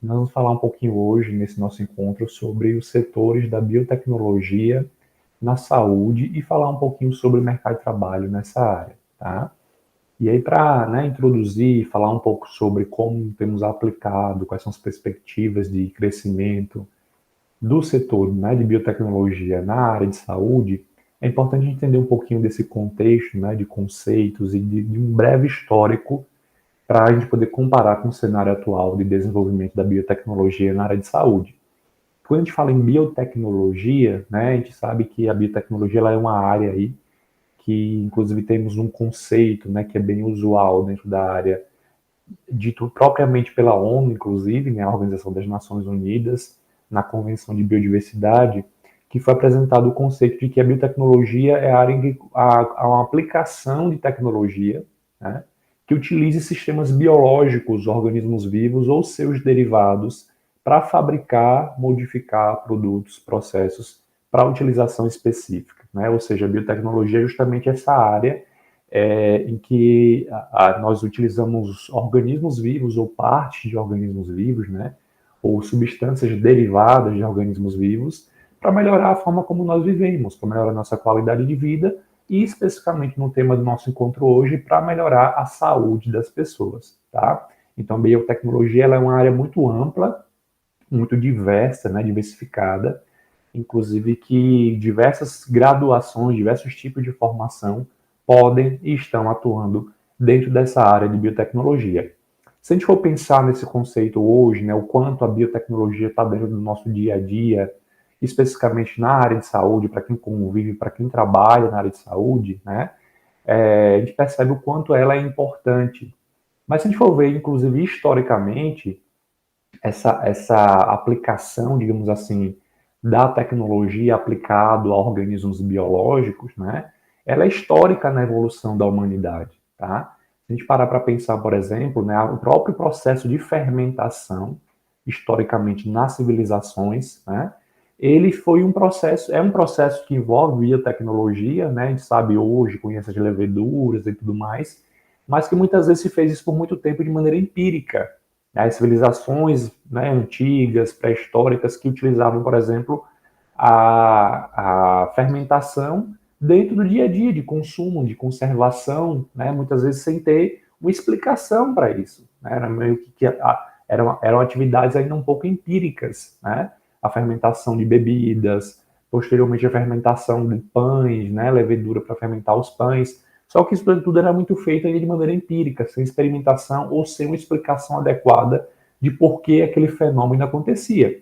Nós vamos falar um pouquinho hoje, nesse nosso encontro, sobre os setores da biotecnologia na saúde e falar um pouquinho sobre o mercado de trabalho nessa área, tá? E aí, para introduzir, falar um pouco sobre como temos aplicado, quais são as perspectivas de crescimento do setor, né, de biotecnologia na área de saúde, é importante entender um pouquinho desse contexto, né, de conceitos e de um breve histórico para a gente poder comparar com o cenário atual de desenvolvimento da biotecnologia na área de saúde. Quando a gente fala em biotecnologia, né, a gente sabe que a biotecnologia ela é uma área aí que, inclusive, temos um conceito, né, que é bem usual dentro da área, dito propriamente pela ONU, inclusive, né, a Organização das Nações Unidas, na Convenção de Biodiversidade, que foi apresentado o conceito de que a biotecnologia é a área em que há uma aplicação de tecnologia, né, que utilize sistemas biológicos, organismos vivos ou seus derivados para fabricar, modificar produtos, processos para utilização específica, né? Ou seja, a biotecnologia é justamente essa área em que nós utilizamos organismos vivos ou partes de organismos vivos, né? Ou substâncias derivadas de organismos vivos para melhorar a forma como nós vivemos, para melhorar a nossa qualidade de vida e especificamente no tema do nosso encontro hoje, para melhorar a saúde das pessoas, tá? Então, a biotecnologia ela é uma área muito ampla, muito diversa, né, diversificada, inclusive que diversas graduações, diversos tipos de formação podem e estão atuando dentro dessa área de biotecnologia. Se a gente for pensar nesse conceito hoje, né, o quanto a biotecnologia está dentro do nosso dia a dia, especificamente na área de saúde, para quem convive, para quem trabalha na área de saúde, né, a gente percebe o quanto ela é importante. Mas se a gente for ver, inclusive, historicamente, essa aplicação, digamos assim, da tecnologia aplicado a organismos biológicos, né, ela é histórica na evolução da humanidade, tá? Se a gente parar para pensar, por exemplo, né, o próprio processo de fermentação, historicamente nas civilizações, né, ele foi um processo, é um processo que envolve biotecnologia, né, a gente sabe hoje, conhece as leveduras e tudo mais, mas que muitas vezes se fez isso por muito tempo de maneira empírica, as civilizações, né, antigas, pré-históricas, que utilizavam, por exemplo, a fermentação dentro do dia a dia, de consumo, de conservação, né, muitas vezes sem ter uma explicação para isso. Né, era meio que eram atividades ainda um pouco empíricas, né, a fermentação de bebidas, posteriormente a fermentação de pães, né, levedura para fermentar os pães. Só que isso tudo era muito feito ainda de maneira empírica, sem experimentação ou sem uma explicação adequada de por que aquele fenômeno acontecia.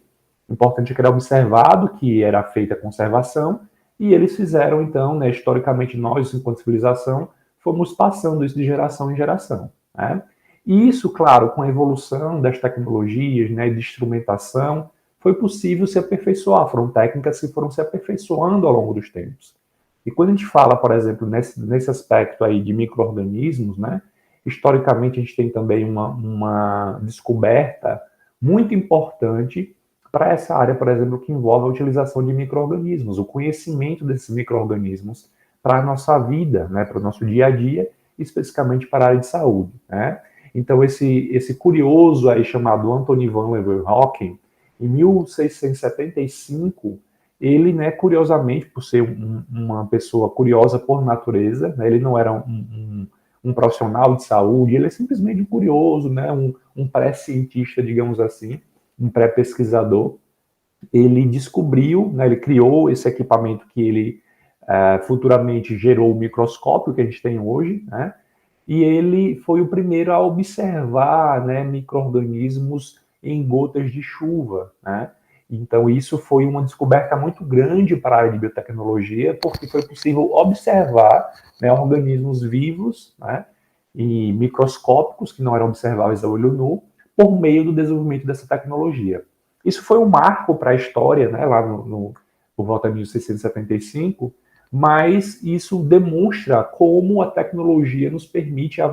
O importante é que era observado que era feita a conservação e eles fizeram, então, né, historicamente, nós, enquanto civilização, fomos passando isso de geração em geração. Né? E isso, claro, com a evolução das tecnologias, né, de instrumentação, foi possível se aperfeiçoar. Foram técnicas que foram se aperfeiçoando ao longo dos tempos. E quando a gente fala, por exemplo, nesse aspecto aí de micro-organismos, né, historicamente a gente tem também uma descoberta muito importante para essa área, por exemplo, que envolve a utilização de micro-organismos, o conhecimento desses micro-organismos para a nossa vida, né, para o nosso dia a dia, especificamente para a área de saúde. Né? Então, esse curioso aí chamado Anthony van Leeuwenhoek, em 1675, ele, né, curiosamente, por ser uma pessoa curiosa por natureza, né, ele não era um profissional de saúde, ele é simplesmente um curioso, né, um pré-cientista, digamos assim, um pré-pesquisador. Ele descobriu, né, ele criou esse equipamento que ele futuramente gerou o microscópio que a gente tem hoje, né, e ele foi o primeiro a observar, né, micro-organismos em gotas de chuva, né? Então, isso foi uma descoberta muito grande para a área de biotecnologia, porque foi possível observar, né, organismos vivos, né, e microscópicos que não eram observáveis a olho nu, por meio do desenvolvimento dessa tecnologia. Isso foi um marco para a história, né, lá por volta de 1675, mas isso demonstra como a tecnologia nos permitiu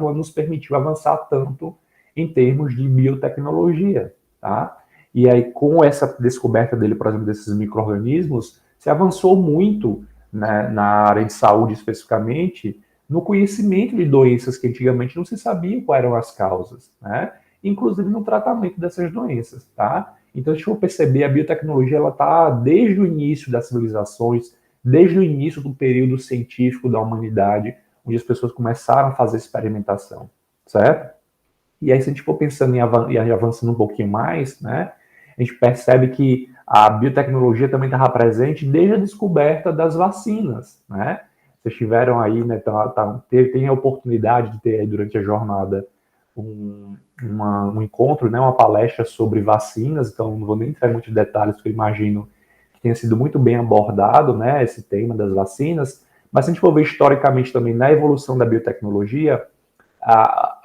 avançar tanto em termos de biotecnologia, tá? E aí, com essa descoberta dele, por exemplo, desses micro-organismos, se avançou muito, né, na área de saúde especificamente, no conhecimento de doenças que antigamente não se sabia quais eram as causas, né? inclusive no tratamento dessas doenças, tá? Então, se a gente for perceber, a biotecnologia ela está desde o início das civilizações, desde o início do período científico da humanidade, onde as pessoas começaram a fazer experimentação, certo? E aí, se a gente for pensando em avançando um pouquinho mais, né, a gente percebe que a biotecnologia também estava presente desde a descoberta das vacinas, né? Vocês tiveram aí, né, tem a oportunidade de ter aí durante a jornada um encontro, né, uma palestra sobre vacinas, então não vou nem entrar em muitos detalhes, porque eu imagino que tenha sido muito bem abordado, né, esse tema das vacinas, mas se a gente for ver historicamente também na evolução da biotecnologia,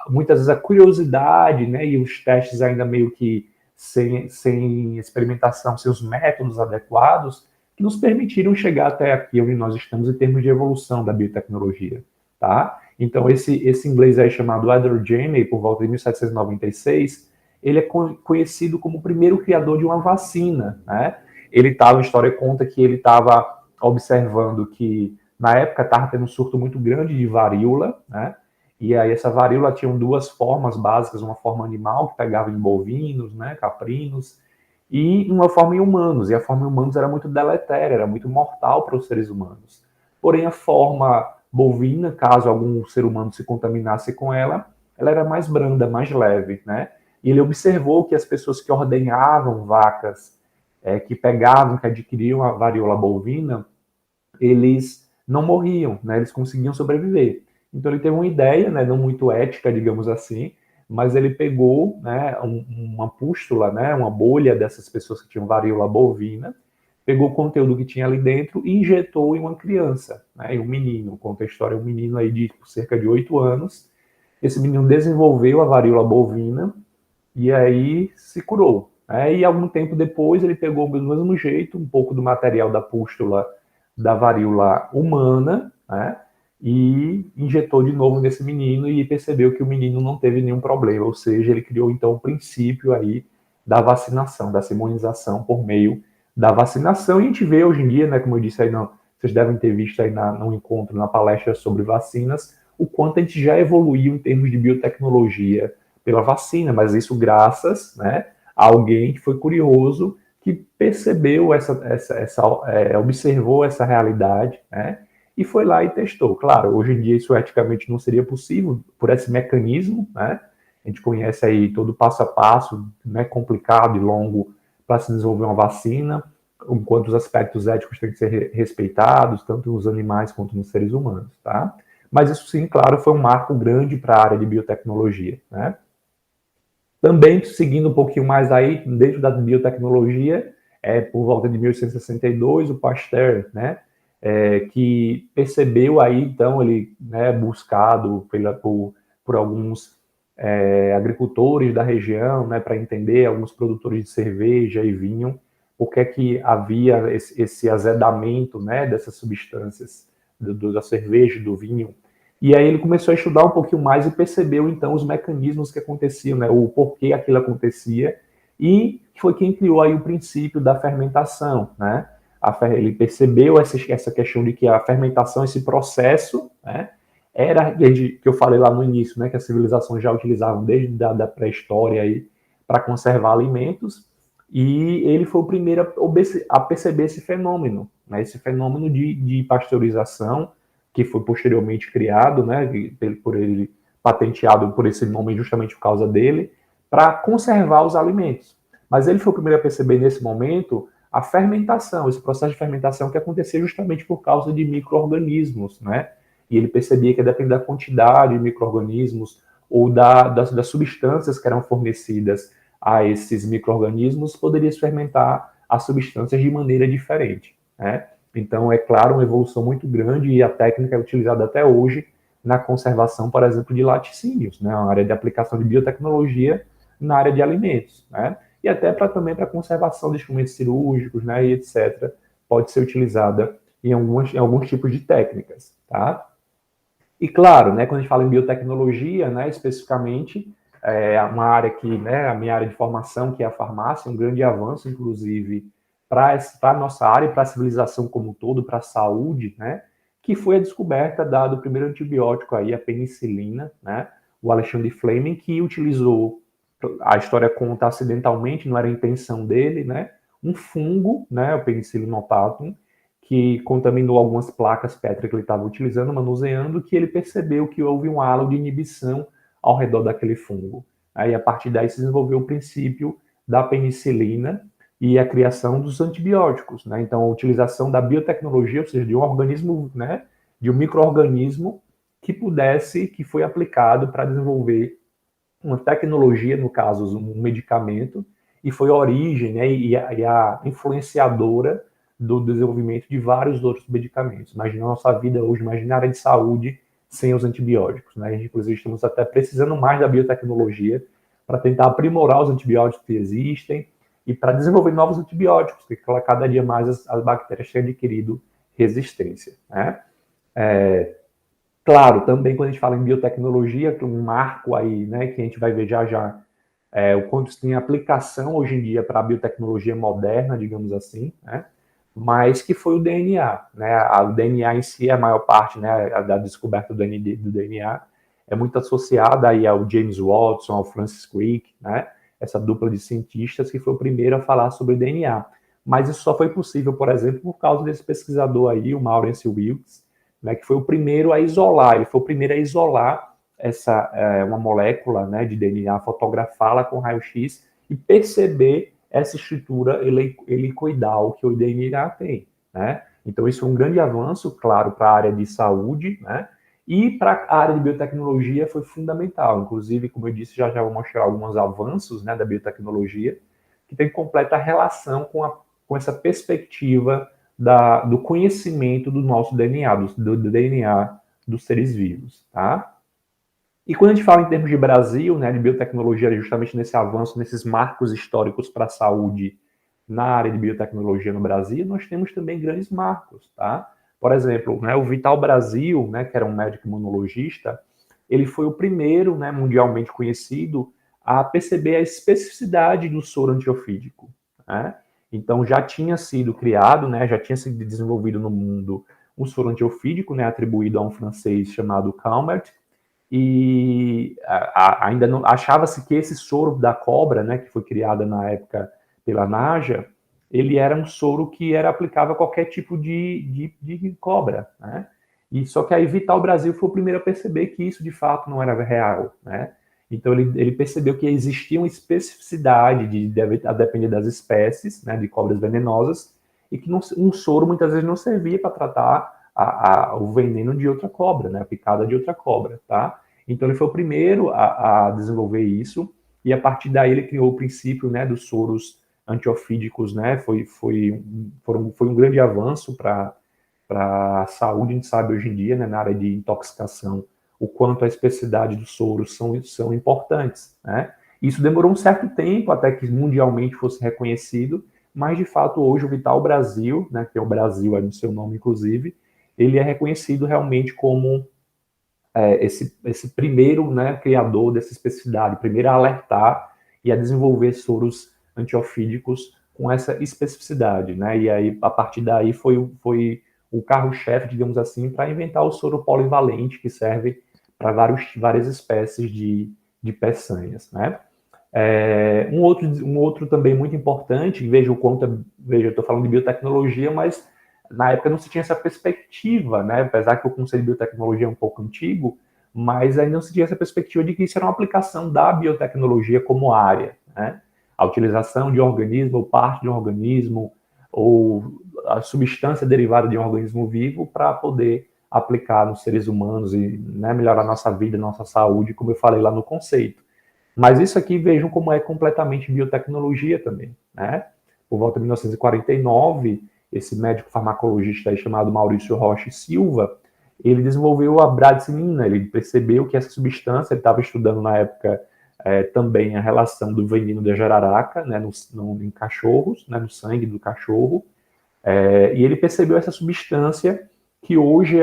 muitas vezes a curiosidade, né, e os testes ainda meio que sem experimentação, sem os métodos adequados, que nos permitiram chegar até aqui onde nós estamos em termos de evolução da biotecnologia, tá? Então, esse inglês aí chamado Edward Jenner, por volta de 1796, ele é conhecido como o primeiro criador de uma vacina, né? Ele estava, a história conta que ele estava observando que, na época, estava tendo um surto muito grande de varíola, né? E aí essa varíola tinha duas formas básicas, uma forma animal, que pegava em bovinos, né, caprinos, e uma forma em humanos. E a forma em humanos era muito deletéria, era muito mortal para os seres humanos. Porém, a forma bovina, caso algum ser humano se contaminasse com ela era mais branda, mais leve, né? E ele observou que as pessoas que ordenhavam vacas, que pegavam, que adquiriam a varíola bovina, eles não morriam, né? Eles conseguiam sobreviver. Então ele teve uma ideia, né, não muito ética, digamos assim, mas ele pegou, né, uma pústula, né, uma bolha dessas pessoas que tinham varíola bovina, pegou o conteúdo que tinha ali dentro e injetou em uma criança, né, em um menino. Conta a história, um menino aí de cerca de 8 anos. Esse menino desenvolveu a varíola bovina e aí se curou. Né? E algum tempo depois ele pegou do mesmo jeito um pouco do material da pústula da varíola humana, né? E injetou de novo nesse menino e percebeu que o menino não teve nenhum problema, ou seja, ele criou então o princípio aí da vacinação, da imunização por meio da vacinação. E a gente vê hoje em dia, né, como eu disse aí, não, vocês devem ter visto aí no encontro, na palestra sobre vacinas, o quanto a gente já evoluiu em termos de biotecnologia pela vacina, mas isso graças, né, a alguém que foi curioso, que percebeu observou essa realidade, né, e foi lá e testou. Claro, hoje em dia isso eticamente não seria possível por esse mecanismo, né? A gente conhece aí todo o passo a passo, né, complicado e longo para se desenvolver uma vacina, enquanto os aspectos éticos têm que ser respeitados, tanto nos animais quanto nos seres humanos, tá? Mas isso sim, claro, foi um marco grande para a área de biotecnologia, né? Também, seguindo um pouquinho mais aí, dentro da biotecnologia, por volta de 1862, o Pasteur, né, que percebeu aí, então, ele, né, buscado por alguns agricultores da região, né, para entender, alguns produtores de cerveja e vinho, por que é que havia esse azedamento, né, dessas substâncias da cerveja e do vinho. E aí ele começou a estudar um pouquinho mais e percebeu então os mecanismos que aconteciam, né, o porquê aquilo acontecia, e foi quem criou aí o princípio da fermentação, né? Ele percebeu essa questão de que a fermentação, esse processo, né, era que eu falei lá no início, né, que as civilizações já utilizavam desde da pré-história aí para conservar alimentos, e ele foi o primeiro a perceber esse fenômeno, né, esse fenômeno de pasteurização, que foi posteriormente criado, né, por ele patenteado por esse nome justamente por causa dele, para conservar os alimentos. Mas ele foi o primeiro a perceber nesse momento a fermentação, esse processo de fermentação que acontecia justamente por causa de micro-organismos, né? E ele percebia que depende da quantidade de micro-organismos ou das substâncias que eram fornecidas a esses micro-organismos, poderia se fermentar as substâncias de maneira diferente, né? Então, é claro, uma evolução muito grande e a técnica é utilizada até hoje na conservação, por exemplo, de laticínios, né? Uma área de aplicação de biotecnologia na área de alimentos, né? E até também para conservação de instrumentos cirúrgicos, né? E etc. Pode ser utilizada em alguns tipos de técnicas, tá? E claro, né? Quando a gente fala em biotecnologia, né? Especificamente, uma área que, né? A minha área de formação, que é a farmácia, um grande avanço, inclusive, para a nossa área e para a civilização como um todo, para a saúde, né? Que foi a descoberta do primeiro antibiótico aí, a penicilina, né? O Alexandre Fleming, que utilizou a história conta acidentalmente, não era a intenção dele, né? Um fungo, né, o Penicillium notatum, que contaminou algumas placas Petri que ele estava utilizando, manuseando, que ele percebeu que houve um halo de inibição ao redor daquele fungo. Aí, a partir daí, se desenvolveu o princípio da penicilina e a criação dos antibióticos, né? Então, a utilização da biotecnologia, ou seja, de um organismo, né, de um micro-organismo que foi aplicado para desenvolver uma tecnologia, no caso, um medicamento, e foi a origem, né, e a influenciadora do desenvolvimento de vários outros medicamentos. Imagina a nossa vida hoje, imagina a área de saúde sem os antibióticos. Né? A gente, inclusive, estamos até precisando mais da biotecnologia para tentar aprimorar os antibióticos que existem e para desenvolver novos antibióticos, porque cada dia mais as bactérias têm adquirido resistência. Né? Claro, também quando a gente fala em biotecnologia, que é um marco aí, né, que a gente vai ver já já, o quanto isso tem aplicação hoje em dia para a biotecnologia moderna, digamos assim, né, mas que foi o DNA, né, o DNA em si, a maior parte, né, da descoberta do DNA é muito associada aí ao James Watson, ao Francis Crick, né, essa dupla de cientistas que foi o primeiro a falar sobre DNA. Mas isso só foi possível, por exemplo, por causa desse pesquisador aí, o Maurence Wilkes, né, que foi o primeiro a isolar, ele foi o primeiro a isolar uma molécula, né, de DNA, fotografá-la com raio-x e perceber essa estrutura helicoidal que o DNA tem. Né? Então, isso é um grande avanço, claro, para a área de saúde, né? E para a área de biotecnologia foi fundamental. Inclusive, como eu disse, já vou mostrar alguns avanços, né, da biotecnologia, que tem completa relação com essa perspectiva do conhecimento do nosso DNA, do DNA dos seres vivos, tá? E quando a gente fala em termos de Brasil, né, de biotecnologia, justamente nesse avanço, nesses marcos históricos para a saúde na área de biotecnologia no Brasil, nós temos também grandes marcos, tá? Por exemplo, né, o Vital Brasil, né, que era um médico imunologista, ele foi o primeiro, né, mundialmente conhecido a perceber a especificidade do soro antiofídico, né? Então já tinha sido criado, né, já tinha sido desenvolvido no mundo um soro antiofídico, né, atribuído a um francês chamado Calmette, e ainda não achava-se que esse soro da cobra, né, que foi criada na época pela Naja, ele era um soro que era aplicável a qualquer tipo de cobra, né? E só que aí Vital Brasil foi o primeiro a perceber que isso de fato não era real, né? Então ele percebeu que existia uma especificidade a depender das espécies, né, de cobras venenosas, e que um soro muitas vezes não servia para tratar o veneno de outra cobra, né, a picada de outra cobra, tá? Então ele foi o primeiro a desenvolver isso, e a partir daí ele criou o princípio, né, dos soros antiofídicos, né, foi um grande avanço para a saúde. A gente sabe hoje em dia, né, na área de intoxicação, o quanto a especificidade dos soros são importantes, né? Isso demorou um certo tempo até que mundialmente fosse reconhecido, mas de fato hoje o Vital Brasil, né, que é o Brasil aí no seu nome inclusive, ele é reconhecido realmente como esse primeiro, né, criador dessa especificidade, primeiro a alertar e a desenvolver soros antiofídicos com essa especificidade, né? E aí a partir daí foi o carro-chefe, digamos assim, para inventar o soro polivalente que serve para várias espécies de peçanhas, né? Um outro também muito importante, veja, eu estou falando de biotecnologia, mas na época não se tinha essa perspectiva, né? Apesar que o conceito de biotecnologia é um pouco antigo, mas ainda não se tinha essa perspectiva de que isso era uma aplicação da biotecnologia como área, né? A utilização de um organismo, ou parte de um organismo, ou a substância derivada de um organismo vivo para poder aplicar nos seres humanos e, né, melhorar a nossa vida, nossa saúde, como eu falei lá no conceito. Mas isso aqui vejam como é completamente biotecnologia também, né? Por volta de 1949, esse médico farmacologista aí chamado Maurício Rocha e Silva, ele desenvolveu a bradicimina. Ele percebeu que essa substância, ele estava estudando na época também a relação do veneno da jararaca, né, em cachorros, né, no sangue do cachorro, e ele percebeu essa substância que hoje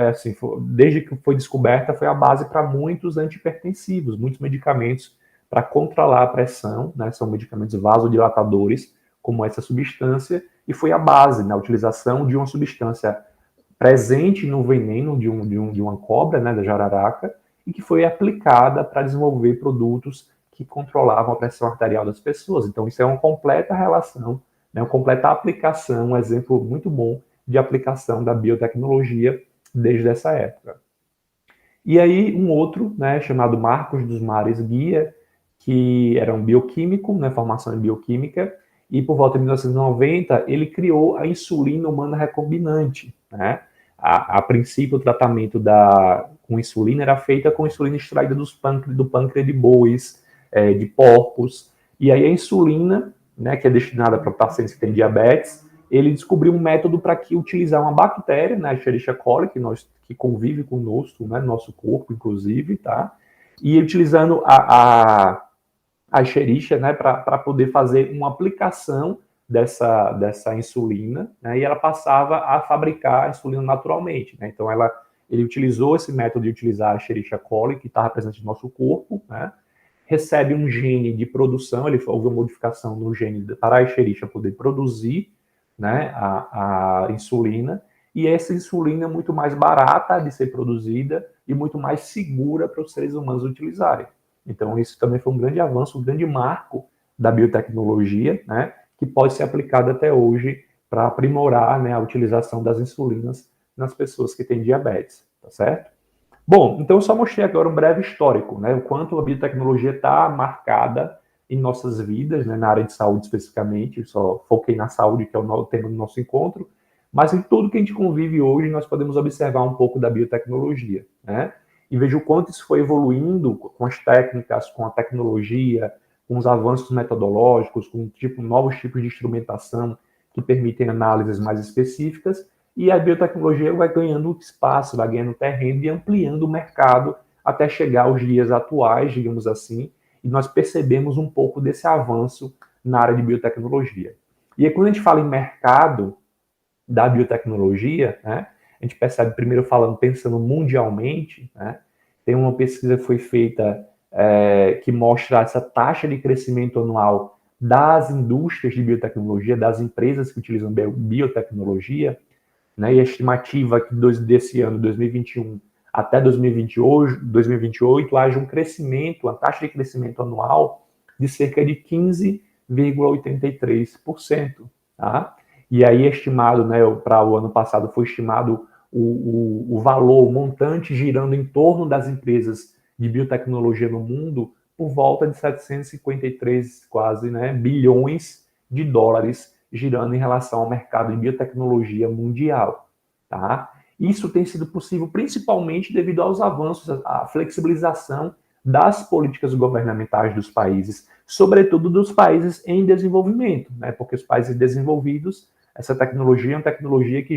assim, desde que foi descoberta, foi a base para muitos antihipertensivos, muitos medicamentos para controlar a pressão, né, são medicamentos vasodilatadores, como essa substância, e foi a base na utilização de uma substância presente no veneno de uma cobra, né, da jararaca, e que foi aplicada para desenvolver produtos que controlavam a pressão arterial das pessoas. Então, isso é uma completa relação, né, uma completa aplicação, um exemplo muito bom de aplicação da biotecnologia desde essa época. E aí, um outro, né, chamado Marcos dos Mares Guia, que era um bioquímico, né, formação em bioquímica, e por volta de 1990 ele criou a insulina humana recombinante, né? A princípio, o tratamento com insulina era feita com insulina extraída do pâncreas de bois, de porcos, e aí a insulina, né, que é destinada para pacientes que têm diabetes, ele descobriu um método para que utilizar uma bactéria, né, a Escherichia coli, que convive conosco, né, no nosso corpo, inclusive, tá? E utilizando a Escherichia, né, para poder fazer uma aplicação dessa insulina, né, e ela passava a fabricar a insulina naturalmente, né? Então ele utilizou esse método de utilizar a Escherichia coli, que está presente no nosso corpo, né? Recebe um gene de produção, houve uma modificação no gene para a Escherichia poder produzir, né, a insulina, e essa insulina é muito mais barata de ser produzida e muito mais segura para os seres humanos utilizarem. Então, isso também foi um grande avanço, um grande marco da biotecnologia, né, que pode ser aplicado até hoje para aprimorar, né, a utilização das insulinas nas pessoas que têm diabetes, tá certo? Bom, então eu só mostrei agora um breve histórico, né, o quanto a biotecnologia está marcada em nossas vidas, né, na área de saúde especificamente, só foquei na saúde, que é o tema do nosso encontro, mas em tudo que a gente convive hoje, nós podemos observar um pouco da biotecnologia, né? E veja o quanto isso foi evoluindo com as técnicas, com a tecnologia, com os avanços metodológicos, com novos tipos de instrumentação que permitem análises mais específicas, e a biotecnologia vai ganhando espaço, vai ganhando terreno e ampliando o mercado até chegar aos dias atuais, digamos assim, e nós percebemos um pouco desse avanço na área de biotecnologia. E aí, quando a gente fala em mercado da biotecnologia, né, a gente percebe, primeiro pensando mundialmente, né, tem uma pesquisa que foi feita que mostra essa taxa de crescimento anual das indústrias de biotecnologia, das empresas que utilizam biotecnologia, né, e a estimativa que desse ano, 2021, até 2028, haja um crescimento, a taxa de crescimento anual de cerca de 15,83%. Tá? E aí é estimado, né, para o ano passado foi estimado o valor, o montante girando em torno das empresas de biotecnologia no mundo por volta de 753 quase, né, bilhões de dólares girando em relação ao mercado de biotecnologia mundial, tá? Isso tem sido possível principalmente devido aos avanços, à flexibilização das políticas governamentais dos países, sobretudo dos países em desenvolvimento, né? Porque os países desenvolvidos, essa tecnologia é uma tecnologia que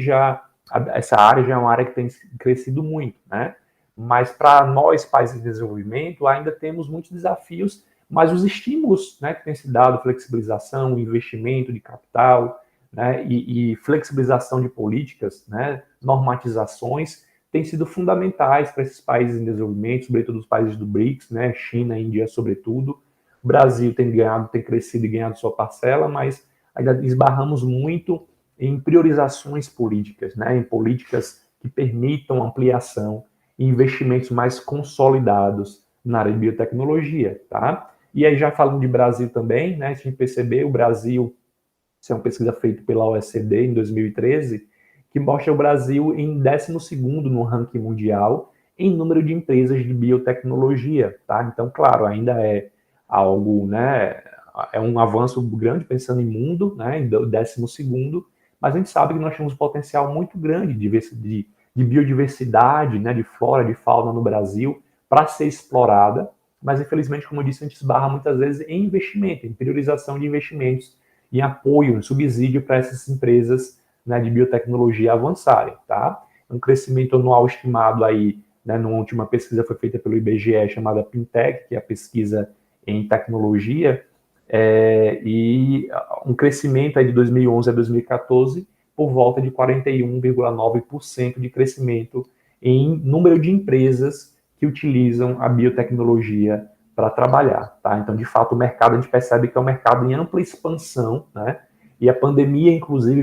essa área já é uma área que tem crescido muito, né? Mas para nós, países em desenvolvimento, ainda temos muitos desafios, mas os estímulos, né, que têm se dado, flexibilização, investimento de capital, né, e flexibilização de políticas, né, normatizações, têm sido fundamentais para esses países em desenvolvimento, sobretudo os países do BRICS, né, China, Índia, sobretudo. O Brasil tem crescido e ganhado sua parcela, mas ainda esbarramos muito em priorizações políticas, né, em políticas que permitam ampliação e investimentos mais consolidados na área de biotecnologia, tá? E aí, já falando de Brasil também, né, se a gente perceber, o Brasil, isso é uma pesquisa feita pela OECD em 2013, que mostra o Brasil em 12º no ranking mundial em número de empresas de biotecnologia, tá? Então, claro, ainda é algo, né, é um avanço grande pensando em mundo, né, em 12º, mas a gente sabe que nós temos um potencial muito grande de biodiversidade, né, de flora, de fauna no Brasil para ser explorada, mas infelizmente, como eu disse, a gente esbarra muitas vezes em investimento, em priorização de investimentos, em apoio, em subsídio para essas empresas, né, de biotecnologia avançarem, tá? Um crescimento anual estimado aí, né, numa última pesquisa foi feita pelo IBGE chamada Pintec, que é a pesquisa em tecnologia, e um crescimento aí de 2011 a 2014 por volta de 41,9% de crescimento em número de empresas que utilizam a biotecnologia para trabalhar, tá? Então, de fato, o mercado, a gente percebe que é um mercado em ampla expansão, né? E a pandemia, inclusive,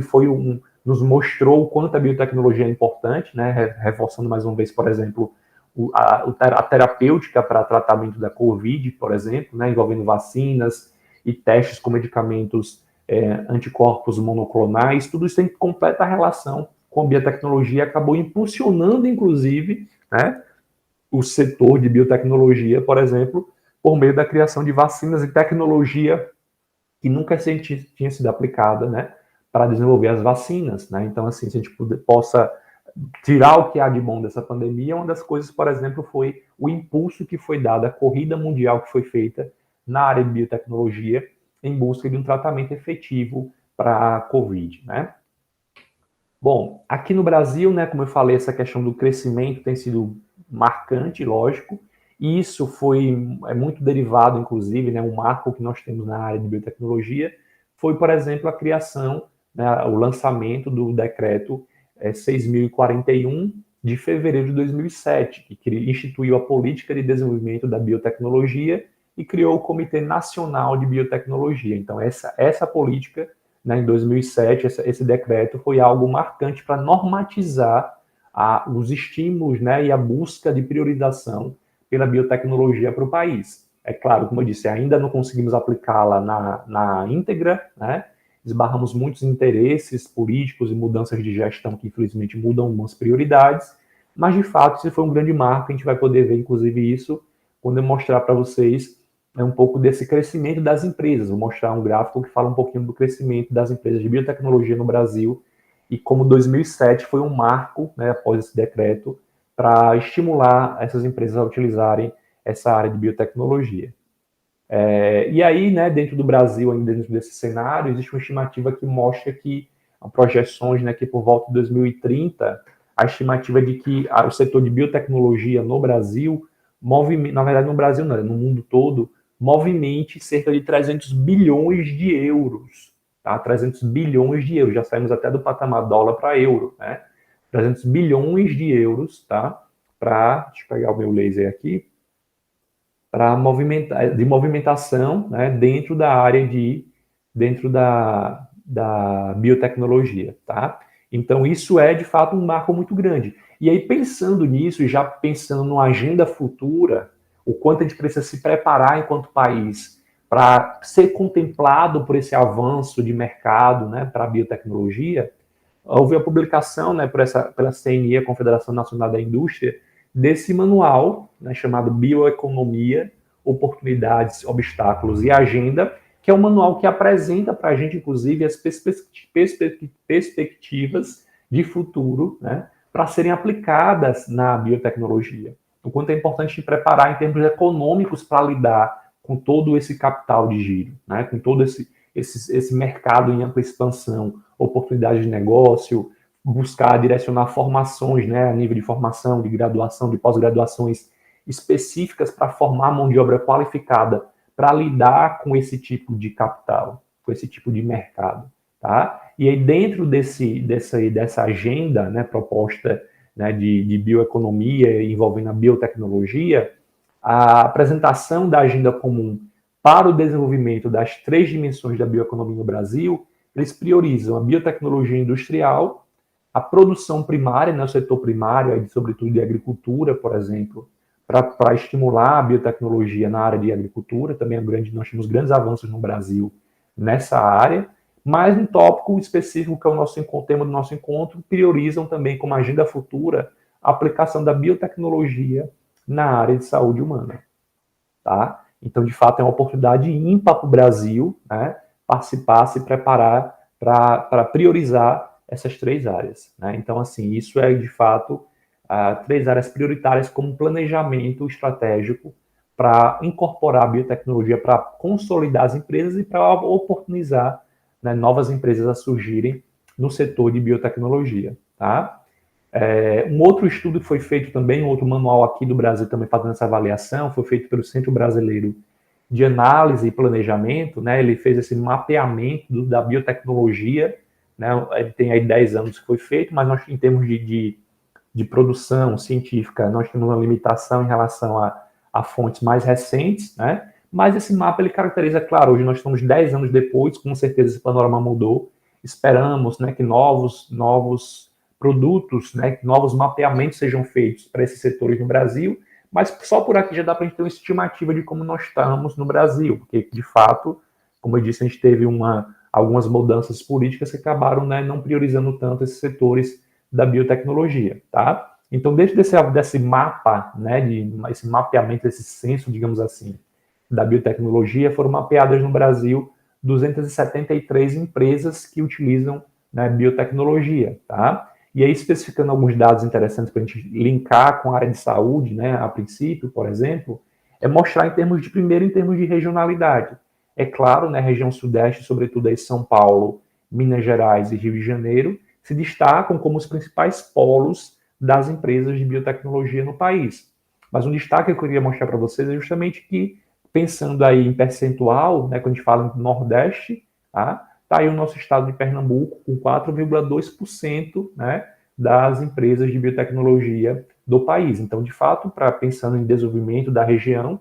nos mostrou o quanto a biotecnologia é importante, né? Reforçando mais uma vez, por exemplo, a terapêutica para tratamento da Covid, por exemplo, né, envolvendo vacinas e testes com medicamentos anticorpos monoclonais, tudo isso tem completa relação com a biotecnologia, acabou impulsionando, inclusive, né, o setor de biotecnologia, por exemplo, por meio da criação de vacinas e tecnologia que nunca tinha sido aplicada, né, para desenvolver as vacinas, né? Então, assim, se a gente possa tirar o que há de bom dessa pandemia, uma das coisas, por exemplo, foi o impulso que foi dado à corrida mundial que foi feita na área de biotecnologia em busca de um tratamento efetivo para a Covid, né? Bom, aqui no Brasil, né, como eu falei, essa questão do crescimento tem sido marcante, lógico, e isso é muito derivado, inclusive, né, um marco que nós temos na área de biotecnologia foi, por exemplo, a criação, né, o lançamento do decreto 6.041 de fevereiro de 2007, que instituiu a política de desenvolvimento da biotecnologia e criou o Comitê Nacional de Biotecnologia. Então, essa política, né, em 2007, esse decreto foi algo marcante para normatizar os estímulos, né, e a busca de priorização pela biotecnologia para o país. É claro, como eu disse, ainda não conseguimos aplicá-la na íntegra, né? Esbarramos muitos interesses políticos e mudanças de gestão que, infelizmente, mudam algumas prioridades, mas, de fato, isso foi um grande marco, a gente vai poder ver, inclusive, isso quando eu mostrar para vocês um pouco desse crescimento das empresas. Vou mostrar um gráfico que fala um pouquinho do crescimento das empresas de biotecnologia no Brasil e como 2007 foi um marco, né, após esse decreto, para estimular essas empresas a utilizarem essa área de biotecnologia. E aí, né, dentro do Brasil, ainda dentro desse cenário, existe uma estimativa que mostra que, projeções, né, que por volta de 2030, a estimativa é de que o setor de biotecnologia no Brasil, na verdade no Brasil não, no mundo todo, movimente cerca de 300 bilhões de euros. Tá? 300 bilhões de euros, já saímos até do patamar dólar para euro, né? 300 bilhões de euros, tá? Deixa eu pegar o meu laser aqui, para movimentação, né, dentro da área dentro da biotecnologia, tá? Então, isso é, de fato, um marco muito grande. E aí, pensando nisso, e já pensando numa agenda futura, o quanto a gente precisa se preparar enquanto país para ser contemplado por esse avanço de mercado, né, para a biotecnologia, houve a publicação, né, pela CNI, a Confederação Nacional da Indústria, desse manual, né, chamado Bioeconomia, Oportunidades, Obstáculos e Agenda, que é um manual que apresenta para a gente, inclusive, as perspectivas de futuro, né, para serem aplicadas na biotecnologia. O quanto é importante se preparar em termos econômicos para lidar com todo esse capital de giro, né, com todo esse mercado em ampla expansão, oportunidades de negócio, buscar direcionar formações, né, a nível de formação, de graduação, de pós-graduações específicas para formar mão de obra qualificada para lidar com esse tipo de capital, com esse tipo de mercado, tá? E aí dentro dessa agenda, né, proposta, né, de bioeconomia envolvendo a biotecnologia, a apresentação da agenda comum para o desenvolvimento das 3 dimensões da bioeconomia no Brasil, eles priorizam a biotecnologia industrial, a produção primária, né, o setor primário, sobretudo de agricultura, por exemplo, para estimular a biotecnologia na área de agricultura, também nós temos grandes avanços no Brasil nessa área, mas um tópico específico, que é o tema do nosso encontro, priorizam também como agenda futura a aplicação da biotecnologia na área de saúde humana. Tá? Então, de fato, é uma oportunidade ímpar para o Brasil, né, participar, se preparar para priorizar essas 3 áreas. Né? Então, assim, isso é, de fato, 3 áreas prioritárias como planejamento estratégico para incorporar a biotecnologia, para consolidar as empresas e para oportunizar, né, novas empresas a surgirem no setor de biotecnologia. Tá? Um outro estudo que foi feito também, um outro manual aqui do Brasil também fazendo essa avaliação, foi feito pelo Centro Brasileiro de Análise e Planejamento, né? Ele fez esse mapeamento da biotecnologia, né? Ele tem aí 10 anos que foi feito, mas nós, em termos de produção científica, nós temos uma limitação em relação a fontes mais recentes, né? Mas esse mapa, ele caracteriza, claro, hoje nós estamos 10 anos depois, com certeza esse panorama mudou, esperamos, né, que novos produtos, né, que novos mapeamentos sejam feitos para esses setores no Brasil, mas só por aqui já dá para a gente ter uma estimativa de como nós estamos no Brasil, porque, de fato, como eu disse, a gente teve algumas mudanças políticas que acabaram, né, não priorizando tanto esses setores da biotecnologia, tá? Então, dentro desse mapa, né, esse mapeamento, esse censo, digamos assim, da biotecnologia, foram mapeadas no Brasil 273 empresas que utilizam, né, biotecnologia, tá? E aí, especificando alguns dados interessantes para a gente linkar com a área de saúde, né, a princípio, por exemplo, é mostrar primeiro em termos de regionalidade. É claro, né, região sudeste, sobretudo aí São Paulo, Minas Gerais e Rio de Janeiro, se destacam como os principais polos das empresas de biotecnologia no país. Mas um destaque que eu queria mostrar para vocês é justamente que, pensando aí em percentual, né, quando a gente fala em Nordeste, tá aí o nosso estado de Pernambuco com 4,2%, né, das empresas de biotecnologia do país. Então, de fato, pensando em desenvolvimento da região,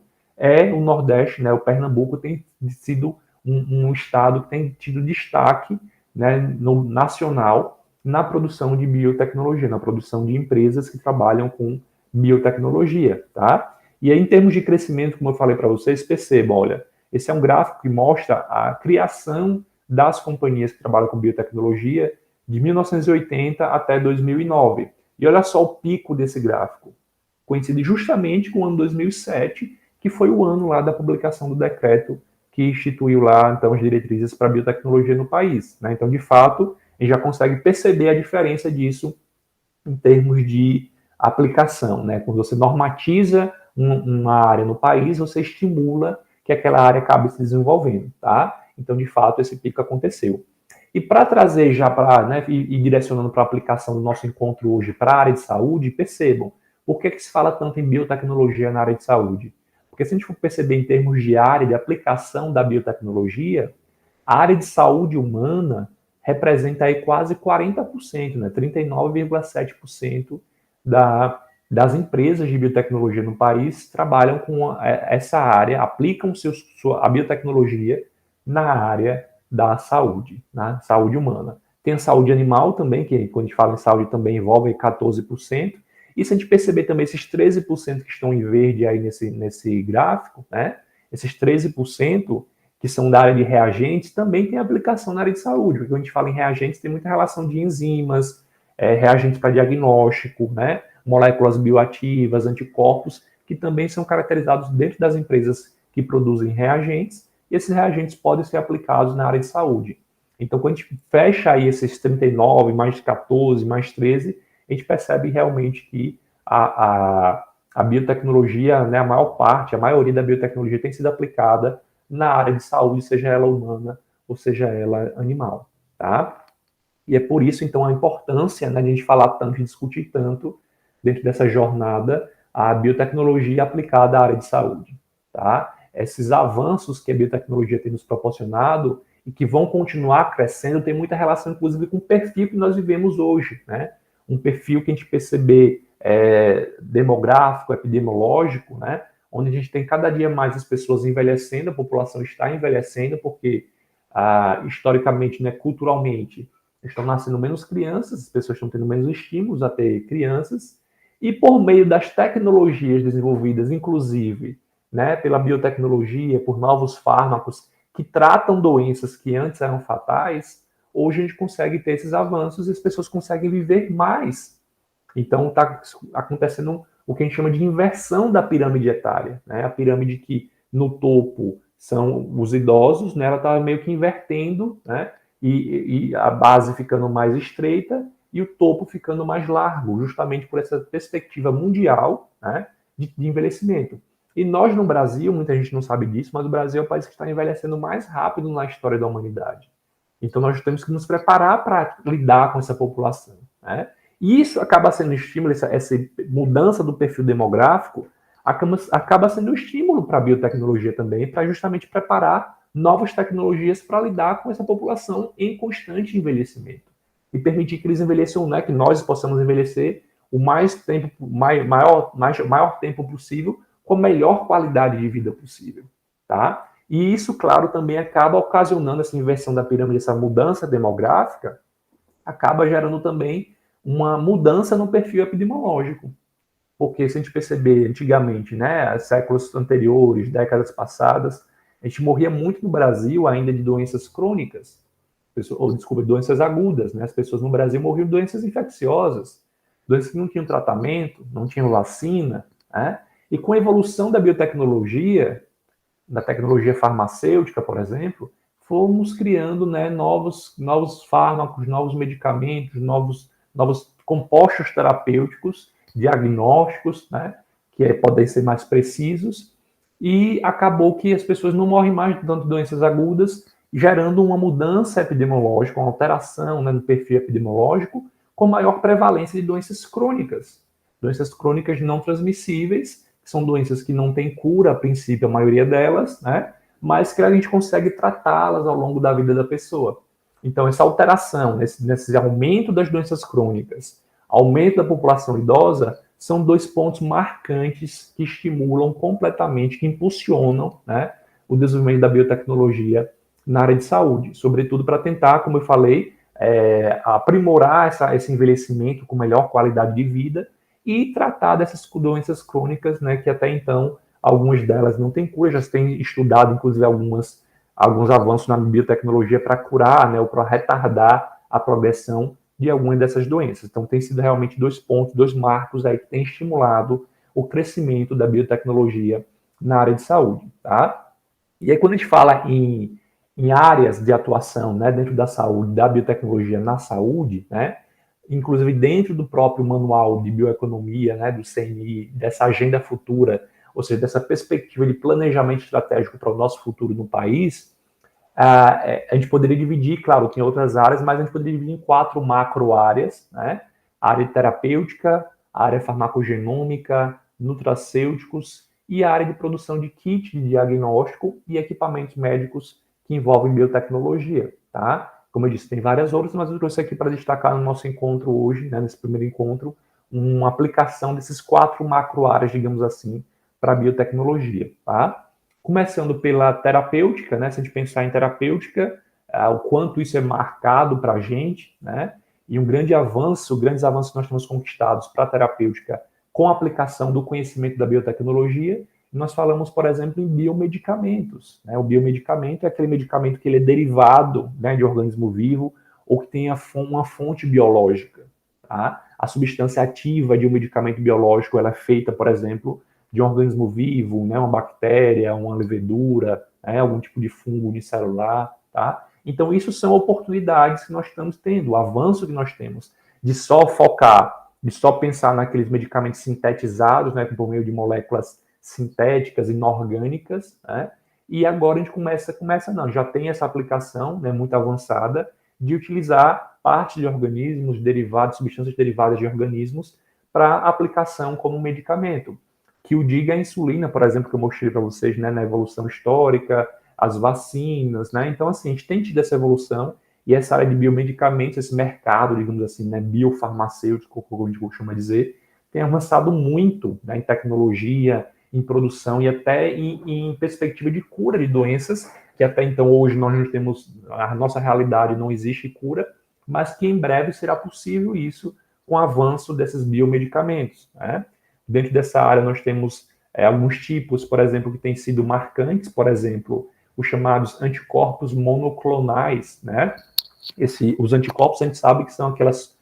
o Nordeste, né, o Pernambuco tem sido um estado que tem tido destaque, né, no nacional na produção de biotecnologia, na produção de empresas que trabalham com biotecnologia, tá? E aí, em termos de crescimento, como eu falei para vocês, percebam, olha, esse é um gráfico que mostra a criação das companhias que trabalham com biotecnologia de 1980 até 2009. E olha só o pico desse gráfico, coincide justamente com o ano 2007, que foi o ano lá da publicação do decreto que instituiu lá, então, as diretrizes para a biotecnologia no país, né? Então, de fato, a gente já consegue perceber a diferença disso em termos de aplicação, né? Quando você normatiza uma área no país, você estimula que aquela área acabe se desenvolvendo, tá? Então, de fato, esse pico aconteceu. E para trazer já para, né, e direcionando para a aplicação do nosso encontro hoje para a área de saúde, percebam, por que se fala tanto em biotecnologia na área de saúde? Porque se a gente for perceber em termos de área de aplicação da biotecnologia, a área de saúde humana representa aí quase 40%, né? 39,7% das empresas de biotecnologia no país trabalham com essa área, aplicam a biotecnologia na área da saúde, na saúde humana. Tem a saúde animal também, que quando a gente fala em saúde também envolve 14%. E se a gente perceber também esses 13% que estão em verde aí nesse gráfico, né? Esses 13% que são da área de reagentes, também tem aplicação na área de saúde, porque quando a gente fala em reagentes, tem muita relação de enzimas, reagentes para diagnóstico, né? Moléculas bioativas, anticorpos, que também são caracterizados dentro das empresas que produzem reagentes, e esses reagentes podem ser aplicados na área de saúde. Então, quando a gente fecha aí esses 39, mais 14, mais 13, a gente percebe realmente que a biotecnologia, né, a maior parte, a maioria da biotecnologia tem sido aplicada na área de saúde, seja ela humana ou seja ela animal, tá? E é por isso, então, a importância, né, de a gente falar tanto e discutir tanto dentro dessa jornada a biotecnologia aplicada à área de saúde, tá? Esses avanços que a biotecnologia tem nos proporcionado e que vão continuar crescendo tem muita relação, inclusive, com o perfil que nós vivemos hoje, né? Um perfil que a gente perceber demográfico, epidemiológico, né? Onde a gente tem cada dia mais as pessoas envelhecendo, a população está envelhecendo, porque historicamente, né, culturalmente, estão nascendo menos crianças, as pessoas estão tendo menos estímulos a ter crianças, e por meio das tecnologias desenvolvidas, inclusive, né, pela biotecnologia, por novos fármacos que tratam doenças que antes eram fatais, hoje a gente consegue ter esses avanços e as pessoas conseguem viver mais. Então está acontecendo o que a gente chama de inversão da pirâmide etária, né? A pirâmide que no topo são os idosos, né? Ela está meio que invertendo, né? E a base ficando mais estreita e o topo ficando mais largo, justamente por essa perspectiva mundial, né, de envelhecimento. E nós no Brasil, muita gente não sabe disso, mas o Brasil é o país que está envelhecendo mais rápido na história da humanidade. Então nós temos que nos preparar para lidar com essa população, né? E isso acaba sendo estímulo, essa mudança do perfil demográfico acaba sendo um estímulo para a biotecnologia também, para justamente preparar novas tecnologias para lidar com essa população em constante envelhecimento. E permitir que eles envelheçam, né, que nós possamos envelhecer o maior tempo possível, com a melhor qualidade de vida possível. Tá? E isso, claro, também acaba ocasionando essa inversão da pirâmide, essa mudança demográfica, acaba gerando também uma mudança no perfil epidemiológico. Porque se a gente perceber antigamente, né, séculos anteriores, décadas passadas, a gente morria muito no Brasil ainda de doenças crônicas, ou desculpa, doenças agudas, né? As pessoas no Brasil morriam de doenças infecciosas, doenças que não tinham tratamento, não tinham vacina, né? E com a evolução da biotecnologia, da tecnologia farmacêutica, por exemplo, fomos criando, né, novos fármacos, novos medicamentos, novos compostos terapêuticos, diagnósticos, né, que podem ser mais precisos, e acabou que as pessoas não morrem mais de tanto doenças agudas, gerando uma mudança epidemiológica, uma alteração, né, no perfil epidemiológico, com maior prevalência de doenças crônicas não transmissíveis, que são doenças que não têm cura, a princípio, a maioria delas, né? Mas que a gente consegue tratá-las ao longo da vida da pessoa. Então, essa alteração, nesse aumento das doenças crônicas, aumento da população idosa, são dois pontos marcantes que estimulam completamente, que impulsionam, né, o desenvolvimento da biotecnologia na área de saúde, sobretudo para tentar, como eu falei, aprimorar esse envelhecimento com melhor qualidade de vida e tratar dessas doenças crônicas, né, que até então algumas delas não têm cura, já se tem estudado, inclusive, alguns avanços na biotecnologia para curar, né, ou para retardar a progressão de algumas dessas doenças. Então, tem sido realmente dois pontos, dois marcos aí que têm estimulado o crescimento da biotecnologia na área de saúde, tá? E aí, quando a gente fala em áreas de atuação, né, dentro da saúde, da biotecnologia na saúde, né, inclusive dentro do próprio manual de bioeconomia, né, do CNI, dessa agenda futura, ou seja, dessa perspectiva de planejamento estratégico para o nosso futuro no país, a gente poderia dividir, claro, tem outras áreas, mas a gente poderia dividir em 4 macro áreas, né? A área terapêutica, a área farmacogenômica, nutracêuticos e a área de produção de kit de diagnóstico e equipamentos médicos que envolvem biotecnologia, tá? Como eu disse, tem várias outras, mas eu trouxe aqui para destacar no nosso encontro hoje, né, nesse primeiro encontro, uma aplicação desses 4 macro áreas, digamos assim, para a biotecnologia, tá? Começando pela terapêutica, né? Se a gente pensar em terapêutica, o quanto isso é marcado para a gente, né? E grandes avanços que nós temos conquistados para a terapêutica com a aplicação do conhecimento da biotecnologia. Nós falamos, por exemplo, em biomedicamentos, né? O biomedicamento é aquele medicamento que ele é derivado, né, de organismo vivo ou que tenha uma fonte biológica, tá? A substância ativa de um medicamento biológico ela é feita, por exemplo, de um organismo vivo, né, uma bactéria, uma levedura, né, algum tipo de fungo unicelular, tá? Então, isso são oportunidades que nós estamos tendo, o avanço que nós temos de só focar, de só pensar naqueles medicamentos sintetizados, né, por meio de moléculas sintéticas, inorgânicas, né? E agora a gente começa não, já tem essa aplicação, né, muito avançada de utilizar parte de organismos derivados, substâncias derivadas de organismos para aplicação como medicamento que o diga a insulina, por exemplo, que eu mostrei para vocês, né, na evolução histórica, as vacinas, né? Então, assim, a gente tem tido essa evolução e essa área de biomedicamentos, esse mercado, digamos assim, né, biofarmacêutico, como a gente costuma dizer, tem avançado muito, né, em tecnologia, em produção e até em perspectiva de cura de doenças, que até então hoje nós não temos, a nossa realidade não existe cura, mas que em breve será possível isso com o avanço desses biomedicamentos, né? Dentro dessa área, nós temos alguns tipos, por exemplo, que têm sido marcantes, por exemplo, os chamados anticorpos monoclonais, né? Os anticorpos, a gente sabe que são aquelas